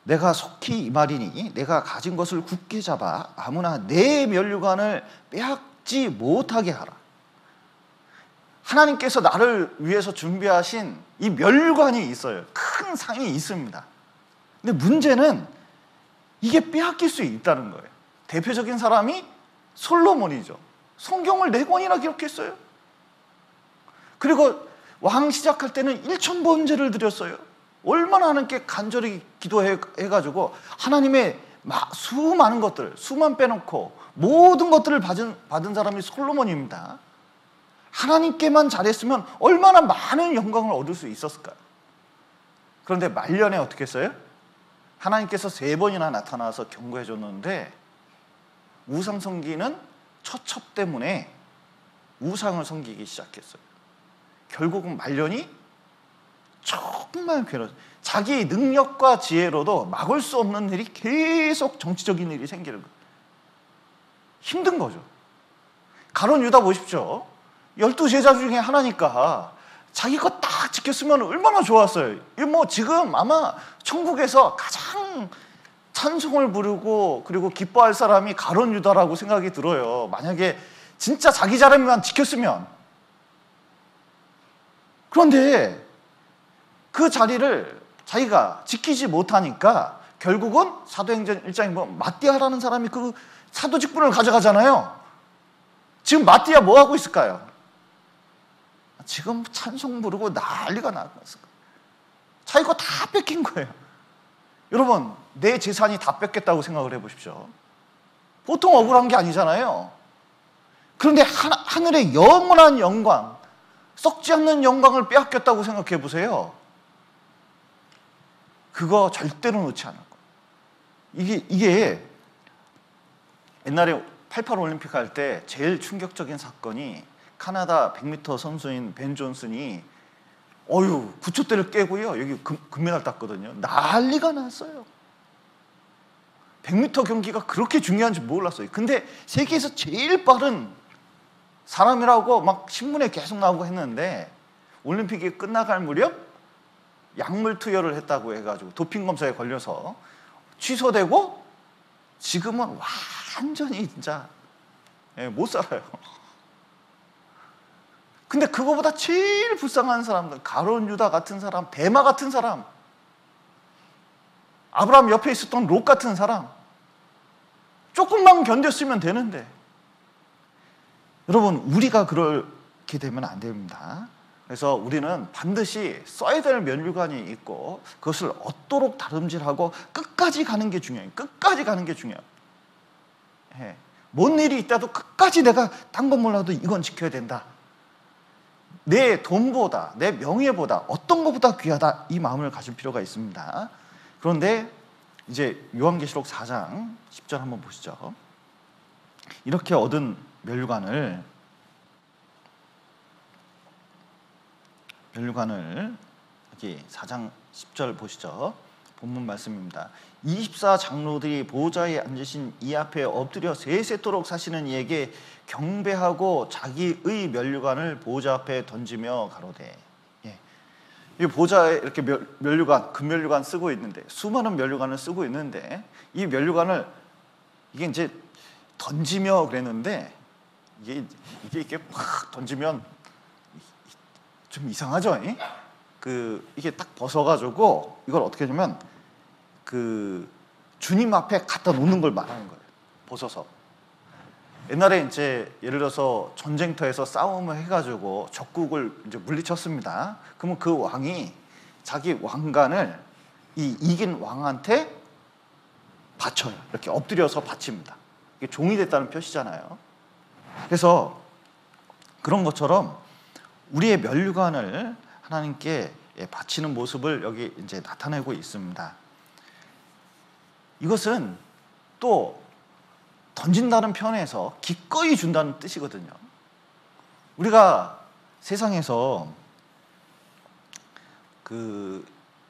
내가 속히 이 말이니 내가 가진 것을 굳게 잡아 아무나 내 면류관을 빼앗지 못하게 하라. 하나님께서 나를 위해서 준비하신 이 면류관이 있어요. 큰 상이 있습니다. 근데 문제는 이게 빼앗길 수 있다는 거예요. 대표적인 사람이 솔로몬이죠. 성경을 4권이나 기록했어요. 그리고 왕 시작할 때는 1000번제를 드렸어요. 얼마나 하나님께 간절히 기도해가지고 하나님의 수많은 것들, 수만 빼놓고 모든 것들을 받은 사람이 솔로몬입니다. 하나님께만 잘했으면 얼마나 많은 영광을 얻을 수 있었을까요? 그런데 말년에 어떻게 했어요? 하나님께서 3번이나 나타나서 경고해 줬는데 우상 섬기는 처첩 때문에 우상을 섬기기 시작했어요. 결국은 말년이 정말 괴로워요. 자기 능력과 지혜로도 막을 수 없는 일이 계속 정치적인 일이 생기는 거예요. 힘든 거죠. 가룟 유다 보십시오. 12제자 중에 하나니까 자기 거 딱 지켰으면 얼마나 좋았어요. 뭐 지금 아마 천국에서 가장 찬송을 부르고 그리고 기뻐할 사람이 가룟 유다라고 생각이 들어요. 만약에 진짜 자기 자리만 지켰으면. 그런데 그 자리를 자기가 지키지 못하니까 결국은 사도행전 1장에 보면 마띠아라는 사람이 그 사도 직분을 가져가잖아요. 지금 마띠아 뭐 하고 있을까요? 지금 찬송 부르고 난리가 났어. 자기 거 다 뺏긴 거예요. 여러분, 내 재산이 다 뺏겼다고 생각을 해보십시오. 보통 억울한 게 아니잖아요. 그런데 하늘의 영원한 영광, 썩지 않는 영광을 빼앗겼다고 생각해 보세요. 그거 절대로 놓지 않을 거예요. 이게 옛날에 88 올림픽 할 때 제일 충격적인 사건이 카나다 100m 선수인 벤 존슨이 9초대를 깨고요. 여기 금메달 땄거든요. 난리가 났어요. 100m 경기가 그렇게 중요한지 몰랐어요. 근데 세계에서 제일 빠른 사람이라고 막 신문에 계속 나오고 했는데 올림픽이 끝나갈 무렵 약물 투여를 했다고 해가지고 도핑 검사에 걸려서 취소되고 지금은 완전히 진짜 못 살아요. 근데 그거보다 제일 불쌍한 사람들, 가룟 유다 같은 사람, 데마 같은 사람, 아브라함 옆에 있었던 롯 같은 사람, 조금만 견뎠으면 되는데, 여러분, 우리가 그렇게 되면 안 됩니다. 그래서 우리는 반드시 써야 될 면류관이 있고 그것을 얻도록 다름질하고 끝까지 가는 게 중요해요. 끝까지 가는 게 중요해요. 뭔 일이 있다도 끝까지 내가 딴 건 몰라도 이건 지켜야 된다. 내 돈보다, 내 명예보다, 어떤 것보다 귀하다, 이 마음을 가질 필요가 있습니다. 그런데 이제 요한계시록 4장 10절 한번 보시죠. 이렇게 얻은 면류관을 여기 4장 10절 보시죠. 본문 말씀입니다. 24장로들이 보좌에 앉으신 이 앞에 엎드려 세세토록 사시는 이에게 경배하고 자기의 면류관을 보좌 앞에 던지며 가로되. 이 보좌에 이렇게 면류관, 금면류관 쓰고 있는데, 수많은 면류관을 쓰고 있는데, 이 면류관을 이게 이제 던지며 그랬는데, 이게 이렇게 팍 던지면 좀 이상하죠? 이게 딱 벗어가지고 이걸 어떻게 하냐면 주님 앞에 갖다 놓는 걸 말하는 거예요. 벗어서. 옛날에 이제 예를 들어서 전쟁터에서 싸움을 해가지고 적국을 이제 물리쳤습니다. 그러면 그 왕이 자기 왕관을 이긴 왕한테 바쳐요. 이렇게 엎드려서 바칩니다. 이게 종이 됐다는 표시잖아요. 그래서 그런 것처럼 우리의 면류관을 하나님께 바치는 모습을 여기 이제 나타내고 있습니다. 이것은 또 던진다는 편에서 기꺼이 준다는 뜻이거든요. 우리가 세상에서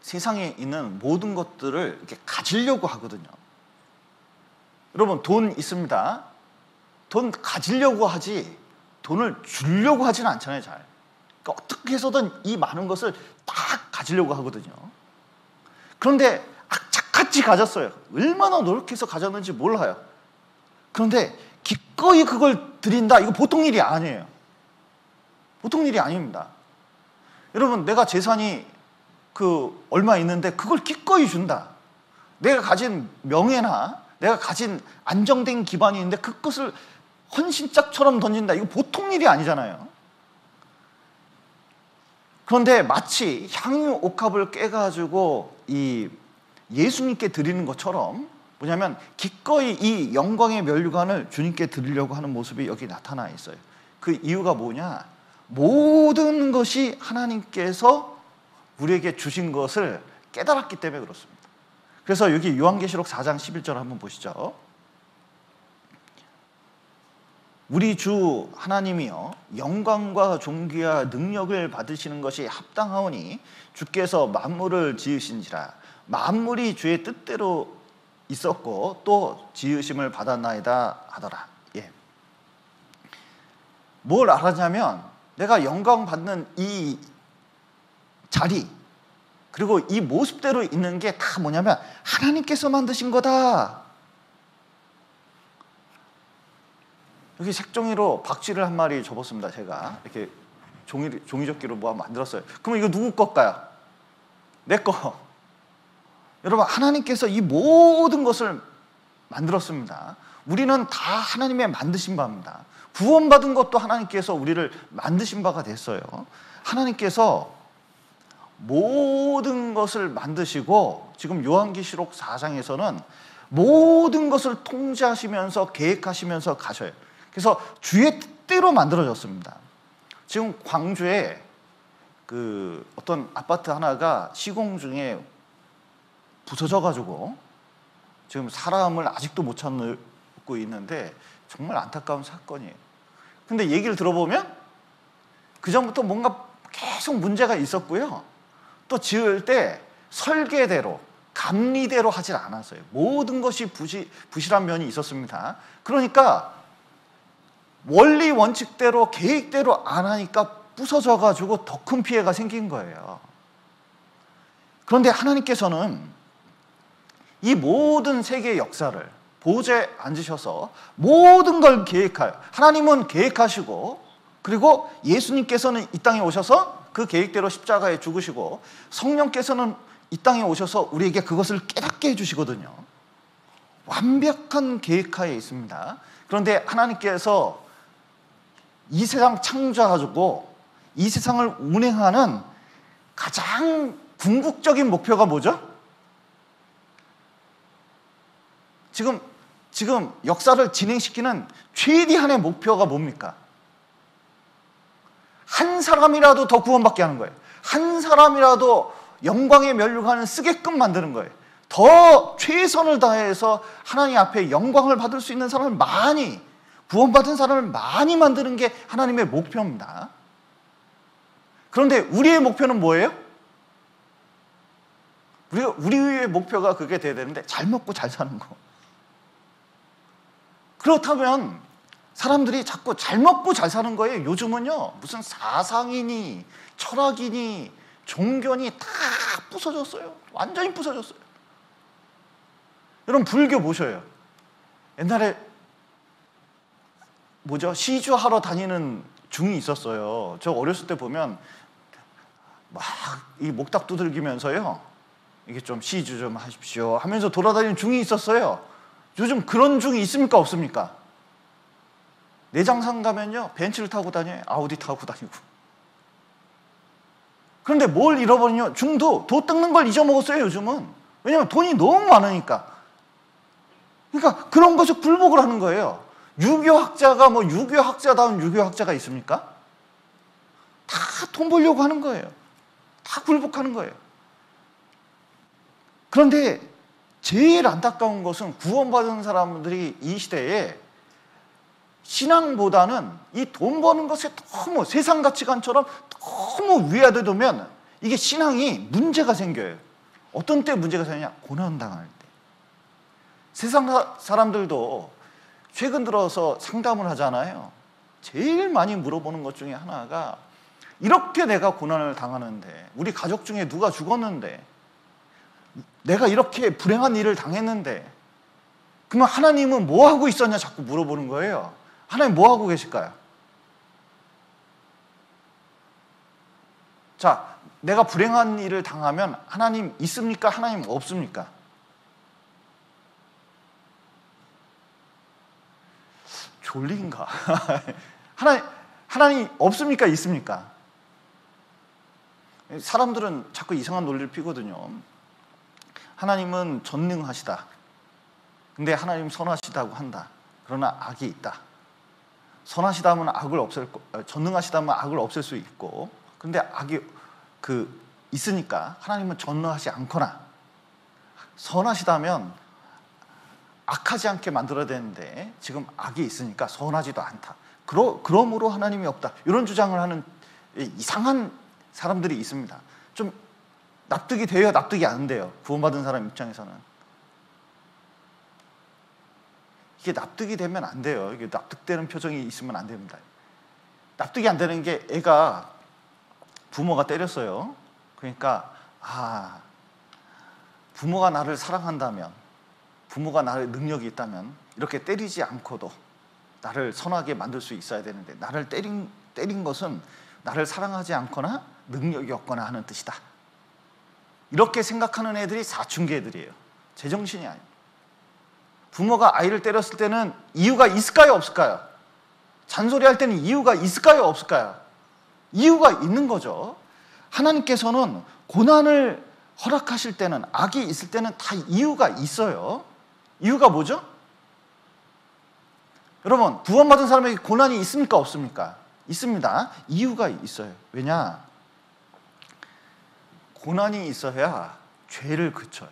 세상에 있는 모든 것들을 이렇게 가지려고 하거든요. 여러분, 돈 있습니다. 돈 가지려고 하지 돈을 주려고 하지는 않잖아요, 잘. 그러니까 어떻게 해서든 이 많은 것을 딱 가지려고 하거든요. 그런데 악착같이 가졌어요. 얼마나 노력해서 가졌는지 몰라요. 그런데 기꺼이 그걸 드린다, 이거 보통 일이 아니에요. 보통 일이 아닙니다. 여러분, 내가 재산이 얼마 있는데 그걸 기꺼이 준다. 내가 가진 명예나 내가 가진 안정된 기반이 있는데 그것을 헌신짝처럼 던진다, 이거 보통 일이 아니잖아요. 그런데 마치 향유 옥합을 깨가지고 이 예수님께 드리는 것처럼, 뭐냐면 기꺼이 이 영광의 면류관을 주님께 드리려고 하는 모습이 여기 나타나 있어요. 그 이유가 뭐냐? 모든 것이 하나님께서 우리에게 주신 것을 깨달았기 때문에 그렇습니다. 그래서 여기 요한계시록 4장 11절 한번 보시죠. 우리 주 하나님이여 영광과 존귀와 능력을 받으시는 것이 합당하오니 주께서 만물을 지으신지라. 만물이 주의 뜻대로 있었고 또 지으심을 받았나이다 하더라. 예. 뭘 알았냐면 내가 영광 받는 이 자리 그리고 이 모습대로 있는 게 다 뭐냐면 하나님께서 만드신 거다. 여기 색종이로 박쥐를 한 마리 접었습니다. 제가 이렇게 종이접기로 뭐 만들었어요. 그럼 이거 누구 걸까요? 내 거. 여러분, 하나님께서 이 모든 것을 만들었습니다. 우리는 다 하나님의 만드신 바입니다. 구원받은 것도 하나님께서 우리를 만드신 바가 됐어요. 하나님께서 모든 것을 만드시고 지금 요한계시록 4장에서는 모든 것을 통제하시면서 계획하시면서 가셔요. 그래서 주의 뜻대로 만들어졌습니다. 지금 광주에 그 어떤 아파트 하나가 시공 중에 부서져가지고 지금 사람을 아직도 못 찾고 있는데 정말 안타까운 사건이에요. 근데 얘기를 들어보면 그전부터 뭔가 계속 문제가 있었고요. 또 지을 때 설계대로 감리대로 하질 않았어요. 모든 것이 부실한 면이 있었습니다. 그러니까 원리 원칙대로 계획대로 안 하니까 부서져가지고 더 큰 피해가 생긴 거예요. 그런데 하나님께서는 이 모든 세계의 역사를 보좌에 앉으셔서 모든 걸 계획하여 하나님은 계획하시고 그리고 예수님께서는 이 땅에 오셔서 그 계획대로 십자가에 죽으시고 성령께서는 이 땅에 오셔서 우리에게 그것을 깨닫게 해주시거든요. 완벽한 계획하에 있습니다. 그런데 하나님께서 이 세상 창조하시고 이 세상을 운행하는 가장 궁극적인 목표가 뭐죠? 지금 역사를 진행시키는 최대한의 목표가 뭡니까? 한 사람이라도 더 구원받게 하는 거예요. 한 사람이라도 영광의 면류관을 쓰게끔 만드는 거예요. 더 최선을 다해서 하나님 앞에 영광을 받을 수 있는 사람을 많이, 구원받은 사람을 많이 만드는 게 하나님의 목표입니다. 그런데 우리의 목표는 뭐예요? 우리의 목표가 그게 돼야 되는데 잘 먹고 잘 사는 거. 그렇다면 사람들이 자꾸 잘 먹고 잘 사는 거예요. 요즘은요 무슨 사상이니 철학이니 종교니 다 부서졌어요. 완전히 부서졌어요. 여러분 불교 보셔요. 옛날에 시주하러 다니는 중이 있었어요. 저 어렸을 때 보면 막 이 목탁 두들기면서요 이게 좀 시주 좀 하십시오 하면서 돌아다니는 중이 있었어요. 요즘 그런 중이 있습니까 없습니까? 내장산 가면요 벤츠를 타고 다녀요. 아우디 타고 다니고. 그런데 뭘 잃어버리냐? 중도 도 뜯는 걸 잊어먹었어요 요즘은. 왜냐하면 돈이 너무 많으니까. 그러니까 그런 것을 굴복을 하는 거예요. 유교학자가 유교학자다운 유교학자가 있습니까? 다 돈 벌려고 하는 거예요. 다 굴복하는 거예요. 그런데 제일 안타까운 것은 구원받은 사람들이 이 시대에 신앙보다는 이 돈 버는 것에 너무 세상 가치관처럼 너무 위아래 두면 이게 신앙이 문제가 생겨요. 어떤 때 문제가 생기냐? 고난당할 때. 세상 사람들도 최근 들어서 상담을 하잖아요. 제일 많이 물어보는 것 중에 하나가 이렇게 내가 고난을 당하는데 우리 가족 중에 누가 죽었는데 내가 이렇게 불행한 일을 당했는데 그러면 하나님은 뭐 하고 있었냐 자꾸 물어보는 거예요. 하나님 뭐 하고 계실까요? 자, 내가 불행한 일을 당하면 하나님 있습니까? 하나님 없습니까? 졸린가? 하나님 없습니까? 있습니까? 사람들은 자꾸 이상한 논리를 피거든요. 하나님은 전능하시다. 근데 하나님 선하시다고 한다. 그러나 악이 있다. 선하시다면 전능하시다면 악을 없앨 수 있고, 근데 악이 있으니까 하나님은 전능하지 않거나 선하시다면 악하지 않게 만들어야 되는데 지금 악이 있으니까 선하지도 않다. 그러므로 하나님이 없다. 이런 주장을 하는 이상한 사람들이 있습니다. 좀 납득이 돼요? 납득이 안 돼요? 구원받은 사람 입장에서는. 이게 납득이 되면 안 돼요. 이게 납득되는 표정이 있으면 안 됩니다. 납득이 안 되는 게 애가 부모가 때렸어요. 그러니까 부모가 나를 사랑한다면, 부모가 나를 능력이 있다면 이렇게 때리지 않고도 나를 선하게 만들 수 있어야 되는데, 나를 때린 것은 나를 사랑하지 않거나 능력이 없거나 하는 뜻이다. 이렇게 생각하는 애들이 사춘기 애들이에요. 제정신이 아니에요. 부모가 아이를 때렸을 때는 이유가 있을까요, 없을까요? 잔소리할 때는 이유가 있을까요, 없을까요? 이유가 있는 거죠. 하나님께서는 고난을 허락하실 때는, 악이 있을 때는 다 이유가 있어요. 이유가 뭐죠? 여러분, 구원받은 사람에게 고난이 있습니까, 없습니까? 있습니다. 이유가 있어요. 왜냐? 고난이 있어야 죄를 그쳐요.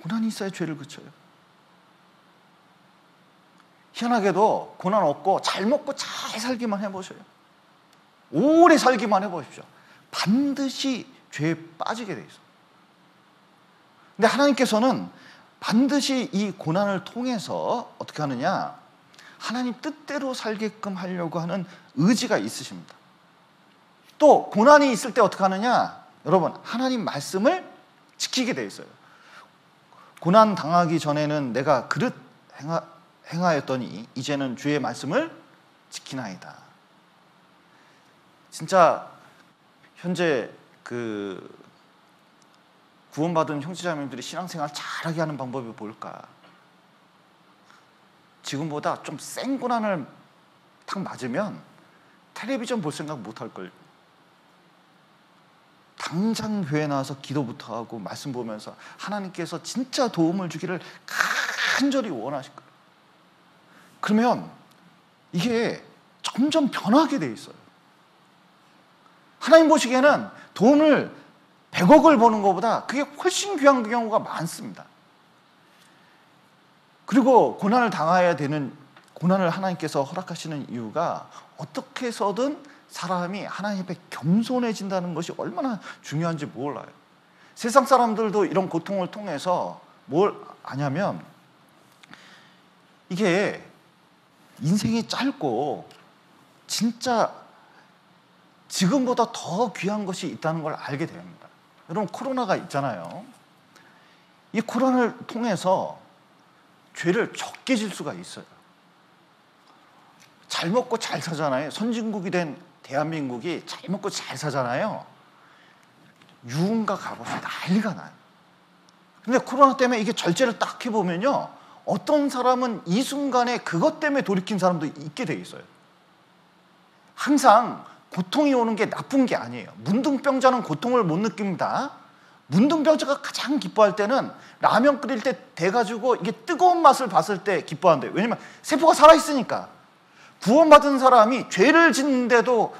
고난이 있어야 죄를 그쳐요. 희한하게도 고난 없고 잘 먹고 잘 살기만 해보셔요. 오래 살기만 해보십시오. 반드시 죄에 빠지게 돼 있어요. 근데 하나님께서는 반드시 이 고난을 통해서 어떻게 하느냐? 하나님 뜻대로 살게끔 하려고 하는 의지가 있으십니다. 또 고난이 있을 때 어떻게 하느냐? 여러분, 하나님 말씀을 지키게 돼 있어요. 고난 당하기 전에는 내가 그릇 행하였더니 이제는 주의 말씀을 지키나이다. 진짜 현재 구원받은 형제자매들이 신앙생활 잘하게 하는 방법이 뭘까? 지금보다 좀 센 고난을 탁 맞으면 텔레비전 볼 생각 못 할걸. 당장 교회 나와서 기도부터 하고 말씀 보면서 하나님께서 진짜 도움을 주기를 간절히 원하실 거예요. 그러면 이게 점점 변하게 돼 있어요. 하나님 보시기에는 돈을 100억을 버는 것보다 그게 훨씬 귀한 경우가 많습니다. 그리고 고난을 당해야 되는, 고난을 하나님께서 허락하시는 이유가 어떻게 해서든 사람이 하나님 앞에 겸손해진다는 것이 얼마나 중요한지 몰라요. 세상 사람들도 이런 고통을 통해서 뭘 아냐면, 이게 인생이 짧고 진짜 지금보다 더 귀한 것이 있다는 걸 알게 됩니다. 여러분, 코로나가 있잖아요. 이 코로나를 통해서 죄를 적게 질 수가 있어요. 잘 먹고 잘 사잖아요. 선진국이 된 대한민국이 잘 먹고 잘 사잖아요. 유흥가 가보시 난리가 나요. 근데 코로나 때문에 이게 절제를 딱 해보면요, 어떤 사람은 이 순간에 그것 때문에 돌이킨 사람도 있게 돼 있어요. 항상 고통이 오는 게 나쁜 게 아니에요. 문둥병자는 고통을 못 느낍니다. 문둥병자가 가장 기뻐할 때는 라면 끓일 때 돼가지고 이게 뜨거운 맛을 봤을 때 기뻐한대요. 왜냐면 세포가 살아있으니까. 구원받은 사람이 죄를 짓는데도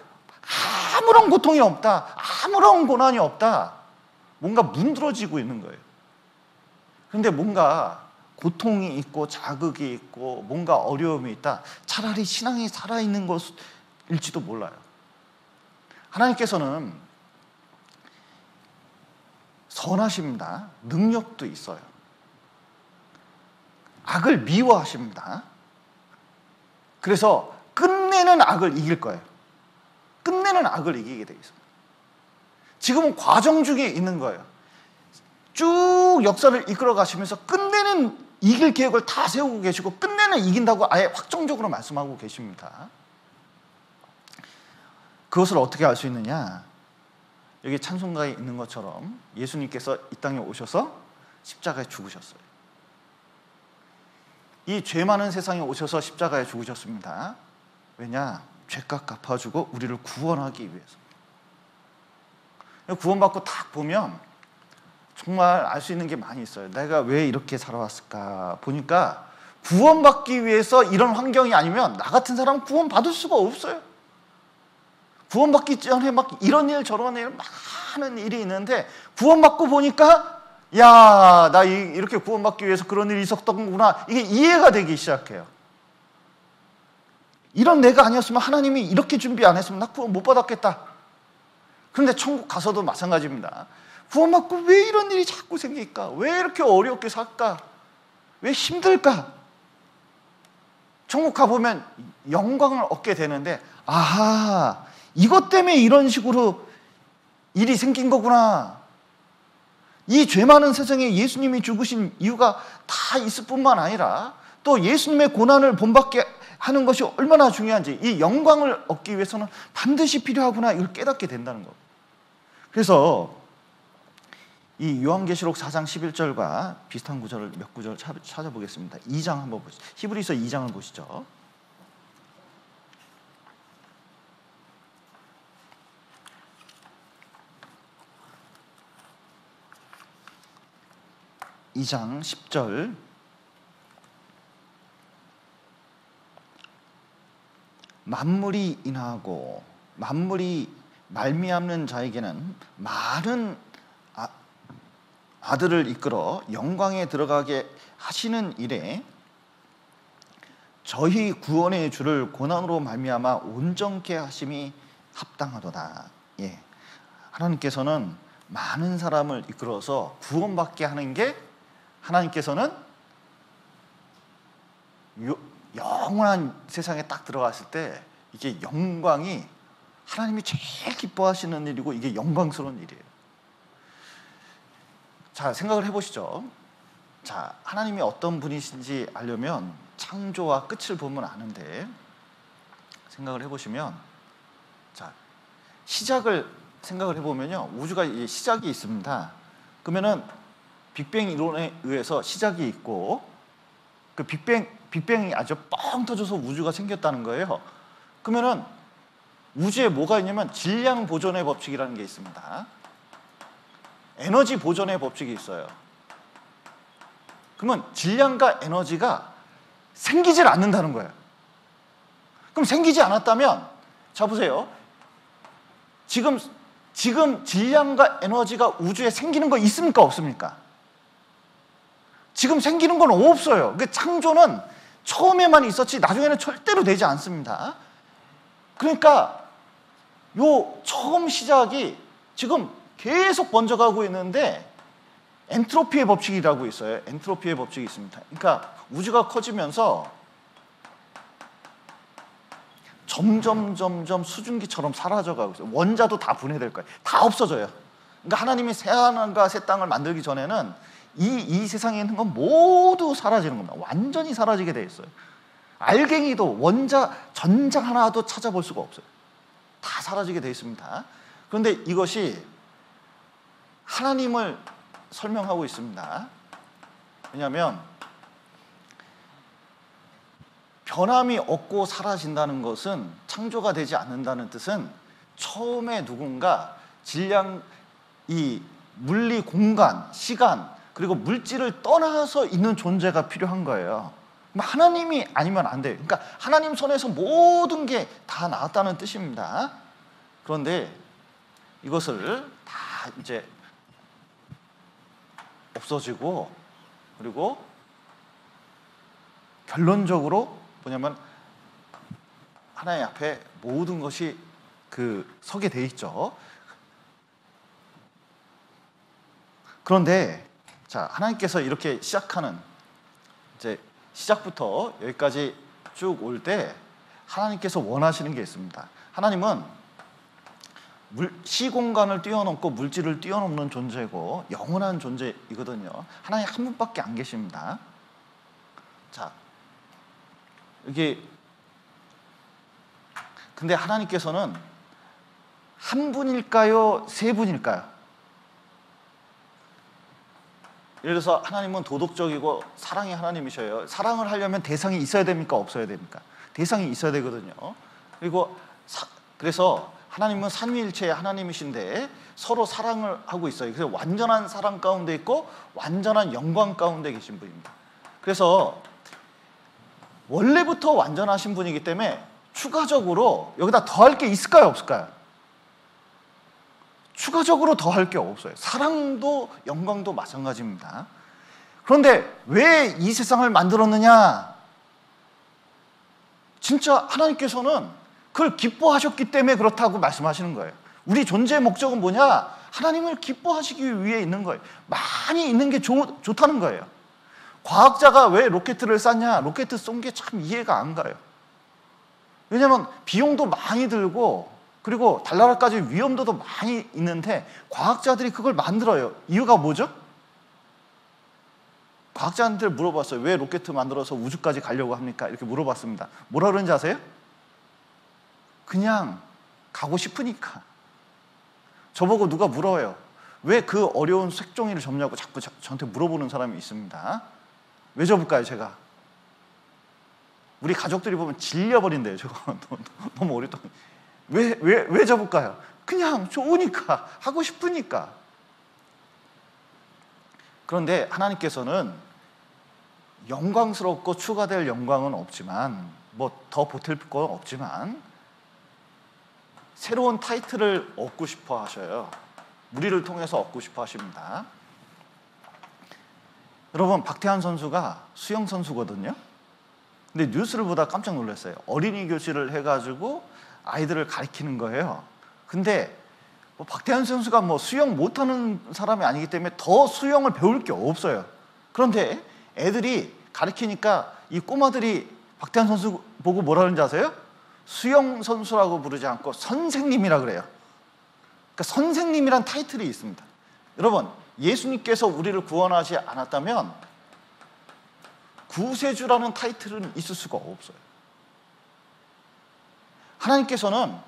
아무런 고통이 없다, 아무런 고난이 없다, 뭔가 문드러지고 있는 거예요. 그런데 뭔가 고통이 있고 자극이 있고 뭔가 어려움이 있다, 차라리 신앙이 살아있는 것일지도 몰라요. 하나님께서는 선하십니다. 능력도 있어요. 악을 미워하십니다. 그래서 끝내는 악을 이길 거예요. 끝내는 악을 이기게 되어 있습니다. 지금은 과정 중에 있는 거예요. 쭉 역사를 이끌어 가시면서 끝내는 이길 계획을 다 세우고 계시고, 끝내는 이긴다고 아예 확정적으로 말씀하고 계십니다. 그것을 어떻게 알 수 있느냐? 여기 찬송가에 있는 것처럼 예수님께서 이 땅에 오셔서 십자가에 죽으셨어요. 이 죄 많은 세상에 오셔서 십자가에 죽으셨습니다. 왜냐? 죄값 갚아주고 우리를 구원하기 위해서. 구원받고 딱 보면 정말 알 수 있는 게 많이 있어요. 내가 왜 이렇게 살아왔을까 보니까, 구원받기 위해서 이런 환경이 아니면 나 같은 사람은 구원받을 수가 없어요. 구원받기 전에 막 이런 일 저런 일 많은 일이 있는데, 구원받고 보니까 야, 나 이렇게 구원받기 위해서 그런 일이 있었던구나. 이게 이해가 되기 시작해요. 이런 내가 아니었으면, 하나님이 이렇게 준비 안 했으면 나 구원 못 받았겠다. 그런데 천국 가서도 마찬가지입니다. 구원받고 왜 이런 일이 자꾸 생길까? 왜 이렇게 어렵게 살까? 왜 힘들까? 천국 가보면 영광을 얻게 되는데, 아하, 이것 때문에 이런 식으로 일이 생긴 거구나. 이 죄 많은 세상에 예수님이 죽으신 이유가 다 있을 뿐만 아니라 또 예수님의 고난을 본받게 하는 것이 얼마나 중요한지, 이 영광을 얻기 위해서는 반드시 필요하구나, 이걸 깨닫게 된다는 것. 그래서 이 요한계시록 4장 11절과 비슷한 구절을 몇 구절 찾아보겠습니다. 2장 한번 보시죠. 히브리서 2장을 보시죠. 이 장 10절. 만물이 인하고 만물이 말미암는 자에게는 많은 아들을 이끌어 영광에 들어가게 하시는 일에 저희 구원의 주를 고난으로 말미암아 온전케 하심이 합당하도다. 예. 하나님께서는 많은 사람을 이끌어서 구원받게 하는 게, 하나님께서는 영원한 세상에 딱 들어갔을 때 이게 영광이 하나님이 제일 기뻐하시는 일이고, 이게 영광스러운 일이에요. 자, 생각을 해보시죠. 자, 하나님이 어떤 분이신지 알려면 창조와 끝을 보면 아는데, 생각을 해보시면, 자, 시작을 생각을 해보면요, 우주가 시작이 있습니다. 그러면은 빅뱅 이론에 의해서 시작이 있고, 그 빅뱅이 아주 뻥 터져서 우주가 생겼다는 거예요. 그러면은 우주에 뭐가 있냐면 질량 보존의 법칙이라는 게 있습니다. 에너지 보존의 법칙이 있어요. 그러면 질량과 에너지가 생기질 않는다는 거예요. 그럼 생기지 않았다면, 자 보세요. 지금 질량과 에너지가 우주에 생기는 거 있습니까, 없습니까? 지금 생기는 건 없어요. 그 창조는 처음에만 있었지 나중에는 절대로 되지 않습니다. 그러니까 요 처음 시작이 지금 계속 번져가고 있는데, 엔트로피의 법칙이라고 있어요. 엔트로피의 법칙이 있습니다. 그러니까 우주가 커지면서 점점 수증기처럼 사라져가고 있어요. 원자도 다 분해될 거예요. 다 없어져요. 그러니까 하나님이 새하늘과 새 땅을 만들기 전에는 이 세상에 있는 건 모두 사라지는 겁니다. 완전히 사라지게 돼 있어요. 알갱이도 전장 하나도 찾아볼 수가 없어요. 다 사라지게 돼 있습니다. 그런데 이것이 하나님을 설명하고 있습니다. 왜냐하면 변함이 없고 사라진다는 것은, 창조가 되지 않는다는 뜻은 처음에 누군가 질량, 이 물리, 공간, 시간, 그리고 물질을 떠나서 있는 존재가 필요한 거예요. 하나님이 아니면 안 돼요. 그러니까 하나님 손에서 모든 게 다 나왔다는 뜻입니다. 그런데 이것을 다 이제 없어지고, 그리고 결론적으로 뭐냐면 하나님 앞에 모든 것이 서게 돼 있죠. 그런데 자, 하나님께서 이렇게 시작하는, 이제 시작부터 여기까지 쭉 올 때 하나님께서 원하시는 게 있습니다. 하나님은 시공간을 뛰어넘고 물질을 뛰어넘는 존재고 영원한 존재이거든요. 하나님 한 분밖에 안 계십니다. 자, 이게 근데 하나님께서는 한 분일까요? 세 분일까요? 예를 들어서 하나님은 도덕적이고 사랑의 하나님이셔요. 사랑을 하려면 대상이 있어야 됩니까? 없어야 됩니까? 대상이 있어야 되거든요. 그리고 그래서 하나님은 삼위일체의 하나님이신데 서로 사랑을 하고 있어요. 그래서 완전한 사랑 가운데 있고 완전한 영광 가운데 계신 분입니다. 그래서 원래부터 완전하신 분이기 때문에 추가적으로 여기다 더할 게 있을까요? 없을까요? 추가적으로 더 할 게 없어요. 사랑도 영광도 마찬가지입니다. 그런데 왜 이 세상을 만들었느냐? 진짜 하나님께서는 그걸 기뻐하셨기 때문에 그렇다고 말씀하시는 거예요. 우리 존재의 목적은 뭐냐? 하나님을 기뻐하시기 위해 있는 거예요. 많이 있는 게 좋다는 거예요. 과학자가 왜 로켓을 쐈냐? 로켓 쏜 게 참 이해가 안 가요. 왜냐하면 비용도 많이 들고 그리고 달나라까지 위험도도 많이 있는데 과학자들이 그걸 만들어요. 이유가 뭐죠? 과학자한테 물어봤어요. 왜 로켓 만들어서 우주까지 가려고 합니까? 이렇게 물어봤습니다. 뭐라 그러는지 아세요? 그냥 가고 싶으니까. 저보고 누가 물어요. 왜 그 어려운 색종이를 접냐고 자꾸 저한테 물어보는 사람이 있습니다. 왜 접을까요, 제가? 우리 가족들이 보면 질려버린대요, 저거. 너무 어렵다. 왜 접을까요? 그냥 좋으니까, 하고 싶으니까. 그런데 하나님께서는 영광스럽고 추가될 영광은 없지만, 뭐 더 보탤 건 없지만, 새로운 타이틀을 얻고 싶어 하셔요. 우리를 통해서 얻고 싶어 하십니다. 여러분, 박태환 선수가 수영 선수거든요. 근데 뉴스를 보다 깜짝 놀랐어요. 어린이 교실을 해가지고 아이들을 가르치는 거예요. 근데 뭐 박태환 선수가 뭐 수영 못하는 사람이 아니기 때문에 더 수영을 배울 게 없어요. 그런데 애들이 가르치니까 이 꼬마들이 박태환 선수 보고 뭐라 그러는지 아세요? 수영 선수라고 부르지 않고 선생님이라 그래요. 그러니까 선생님이란 타이틀이 있습니다. 여러분, 예수님께서 우리를 구원하지 않았다면 구세주라는 타이틀은 있을 수가 없어요. 하나님께서는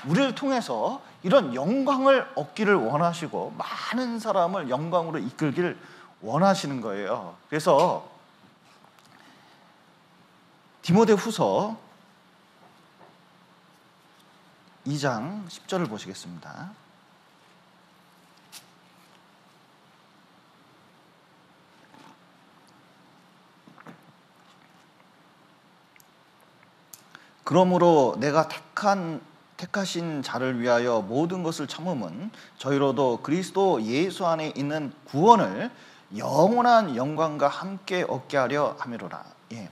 우리를 통해서 이런 영광을 얻기를 원하시고 많은 사람을 영광으로 이끌기를 원하시는 거예요. 그래서 디모데후서 2장 10절을 보시겠습니다. 그러므로 내가 택하신 자를 위하여 모든 것을 참음은 저희로도 그리스도 예수 안에 있는 구원을 영원한 영광과 함께 얻게 하려 함이로라. 예.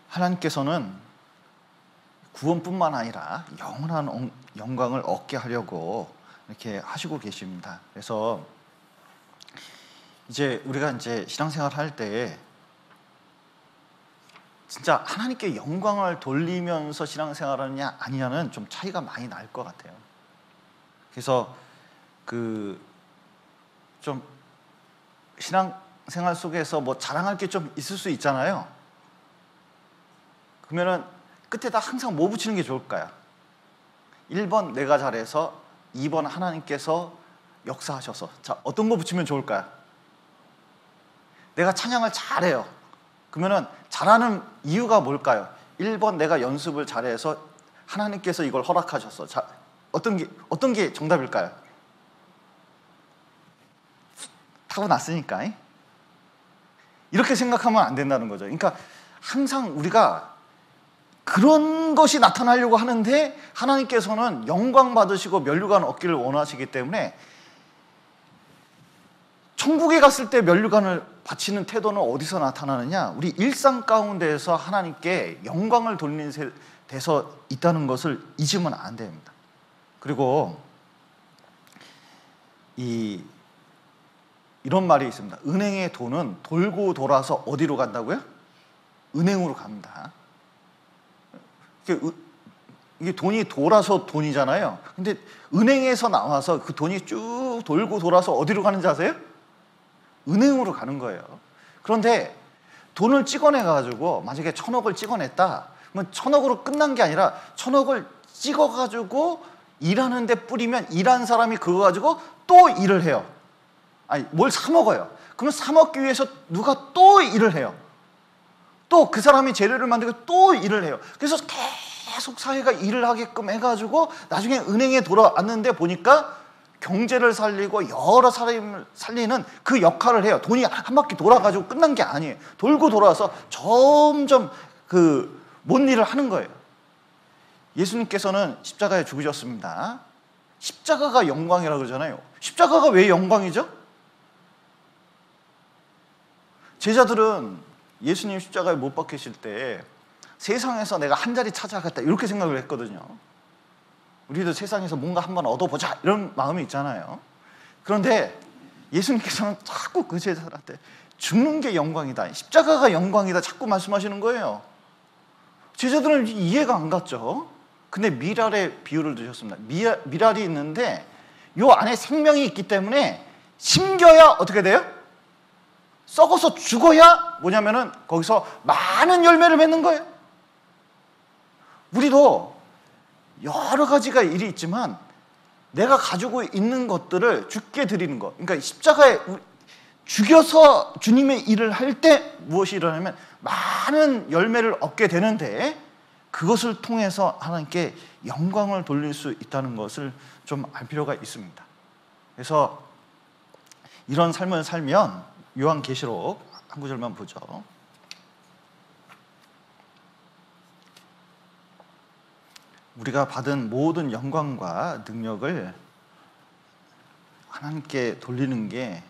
하나님께서는 구원뿐만 아니라 영원한 영광을 얻게 하려고 이렇게 하시고 계십니다. 그래서 이제 우리가 이제 신앙생활 할 때 진짜 하나님께 영광을 돌리면서 신앙생활하느냐 아니냐는 좀 차이가 많이 날 것 같아요. 그래서 좀 신앙생활 속에서 뭐 자랑할 게 좀 있을 수 있잖아요. 그러면은 끝에다 항상 뭐 붙이는 게 좋을까요? 1번 내가 잘해서, 2번 하나님께서 역사하셔서. 자, 어떤 거 붙이면 좋을까요? 내가 찬양을 잘해요. 그러면은 잘하는 이유가 뭘까요? 1번 내가 연습을 잘해서 하나님께서 이걸 허락하셨어. 자, 어떤 게 정답일까요? 타고났으니까. 이렇게 생각하면 안 된다는 거죠. 그러니까 항상 우리가 그런 것이 나타나려고 하는데 하나님께서는 영광 받으시고 면류관 얻기를 원하시기 때문에 천국에 갔을 때 면류관을 바치는 태도는 어디서 나타나느냐? 우리 일상 가운데에서 하나님께 영광을 돌리는 데서 있다는 것을 잊으면 안 됩니다. 그리고 이런 말이 있습니다. 은행의 돈은 돌고 돌아서 어디로 간다고요? 은행으로 갑니다. 이게 돈이 돌아서 돈이잖아요. 근데 은행에서 나와서 그 돈이 쭉 돌고 돌아서 어디로 가는지 아세요? 은행으로 가는 거예요. 그런데 돈을 찍어내가지고 만약에 1,000억을 찍어냈다. 그러면 1,000억으로 끝난 게 아니라 1,000억을 찍어가지고 일하는 데 뿌리면 일한 사람이 그거 가지고 또 일을 해요. 아니, 뭘 사 먹어요. 그럼 사 먹기 위해서 누가 또 일을 해요. 또 그 사람이 재료를 만들고 또 일을 해요. 그래서 계속 사회가 일을 하게끔 해가지고 나중에 은행에 돌아왔는데 보니까 경제를 살리고 여러 사람을 살리는 그 역할을 해요. 돈이 한 바퀴 돌아가지고 끝난 게 아니에요. 돌고 돌아서 점점 뭔 일을 하는 거예요. 예수님께서는 십자가에 죽으셨습니다. 십자가가 영광이라고 그러잖아요. 십자가가 왜 영광이죠? 제자들은 예수님 십자가에 못 박히실 때 세상에서 내가 한 자리 찾아가겠다 이렇게 생각을 했거든요. 우리도 세상에서 뭔가 한번 얻어보자 이런 마음이 있잖아요. 그런데 예수님께서는 자꾸 그 제자들한테 죽는 게 영광이다, 십자가가 영광이다 자꾸 말씀하시는 거예요. 제자들은 이해가 안 갔죠. 근데 미랄의 비유를 드셨습니다. 미랄이 있는데 요 안에 생명이 있기 때문에 심겨야 어떻게 돼요? 썩어서 죽어야 뭐냐면은 거기서 많은 열매를 맺는 거예요. 우리도 여러 가지가 일이 있지만 내가 가지고 있는 것들을 주께 드리는 것, 그러니까 십자가에 죽여서 주님의 일을 할 때 무엇이 일어나면 많은 열매를 얻게 되는데 그것을 통해서 하나님께 영광을 돌릴 수 있다는 것을 좀 알 필요가 있습니다. 그래서 이런 삶을 살면 요한계시록 한 구절만 보죠. 우리가 받은 모든 영광과 능력을 하나님께 돌리는 게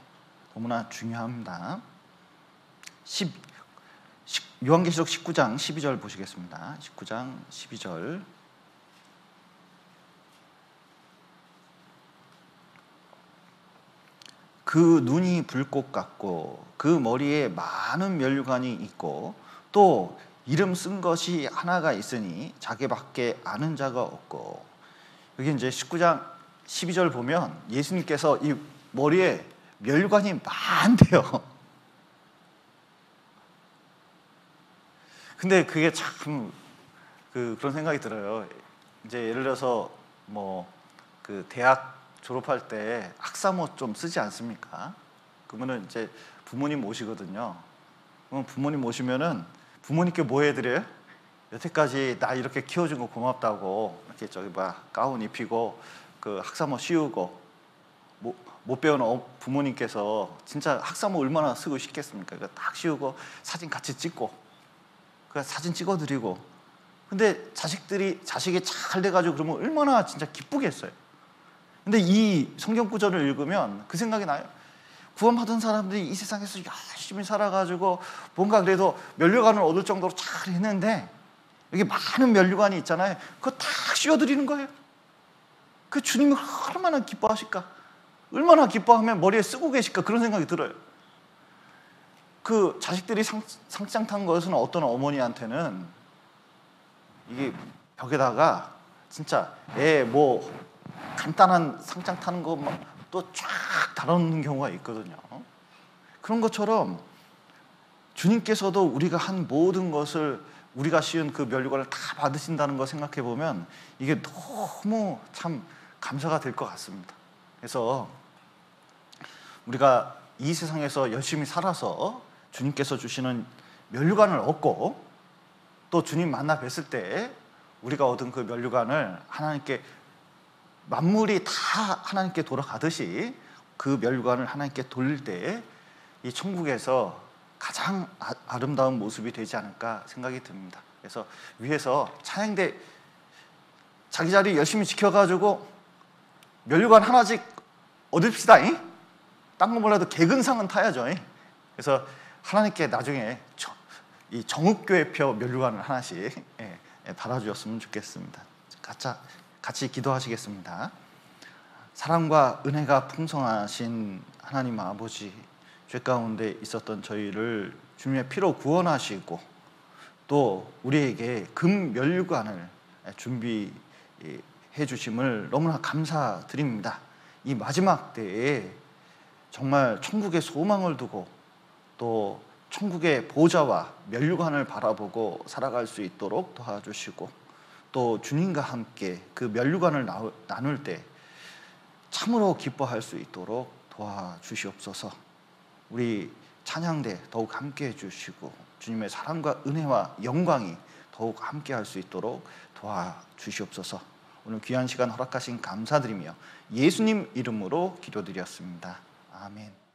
너무나 중요합니다. 요한계시록 19장 12절 보시겠습니다. 19장 12절. 그 눈이 불꽃 같고 그 머리에 많은 면류관이 있고 또 이름 쓴 것이 하나가 있으니 자기밖에 아는 자가 없고. 여기 이제 19장 12절 보면 예수님께서 이 머리에 면류관이 많대요. 근데 그게 참 그런 생각이 들어요. 이제 예를 들어서 그 대학 졸업할 때 학사모 좀 쓰지 않습니까? 그러면은 이제 부모님 오시거든요. 그럼 부모님 오시면은 부모님께 뭐 해드려요? 여태까지 나 이렇게 키워준 거 고맙다고 이렇게 가운 입히고 그 학사모 씌우고 못 배운 부모님께서 진짜 학사모 얼마나 쓰고 싶겠습니까? 그러니까 딱 씌우고 사진 같이 찍고 그 사진 찍어드리고. 근데 자식이 잘 돼가지고 그러면 얼마나 진짜 기쁘겠어요. 근데 이 성경 구절을 읽으면 그 생각이 나요. 구원받은 사람들이 이 세상에서 열심히 살아가지고 뭔가 그래도 면류관을 얻을 정도로 잘 했는데 여기 많은 면류관이 있잖아요. 그거 다 씌워드리는 거예요. 그 주님이 얼마나 기뻐하실까? 얼마나 기뻐하면 머리에 쓰고 계실까? 그런 생각이 들어요. 그 자식들이 상장 탄 것은 어떤 어머니한테는 이게 벽에다가 진짜 간단한 상장 타는 거 또 쫙 달아놓는 경우가 있거든요. 그런 것처럼 주님께서도 우리가 한 모든 것을 우리가 씌운 그 면류관을 다 받으신다는 거 생각해 보면 이게 너무 참 감사가 될 것 같습니다. 그래서 우리가 이 세상에서 열심히 살아서 주님께서 주시는 면류관을 얻고 또 주님 만나 뵀을 때 우리가 얻은 그 면류관을 하나님께 만물이 다 하나님께 돌아가듯이 그 면류관을 하나님께 돌릴 때 이 천국에서 가장 아름다운 모습이 되지 않을까 생각이 듭니다. 그래서 위에서 찬양대 자기 자리 열심히 지켜가지고 면류관 하나씩 얻읍시다. 딴 거 몰라도 개근상은 타야죠. 그래서 하나님께 나중에 이 정읍교회표 면류관을 하나씩 달아주셨으면 좋겠습니다. 같이 기도하시겠습니다. 사랑과 은혜가 풍성하신 하나님 아버지, 죄 가운데 있었던 저희를 주님의 피로 구원하시고 또 우리에게 금 면류관을 준비해 주심을 너무나 감사드립니다. 이 마지막 때에 정말 천국의 소망을 두고 또 천국의 보좌와 면류관을 바라보고 살아갈 수 있도록 도와주시고 또 주님과 함께 그 면류관을 나눌 때 참으로 기뻐할 수 있도록 도와주시옵소서. 우리 찬양대 더욱 함께 해주시고 주님의 사랑과 은혜와 영광이 더욱 함께 할 수 있도록 도와주시옵소서. 오늘 귀한 시간 허락하신 감사드리며 예수님 이름으로 기도드렸습니다. 아멘.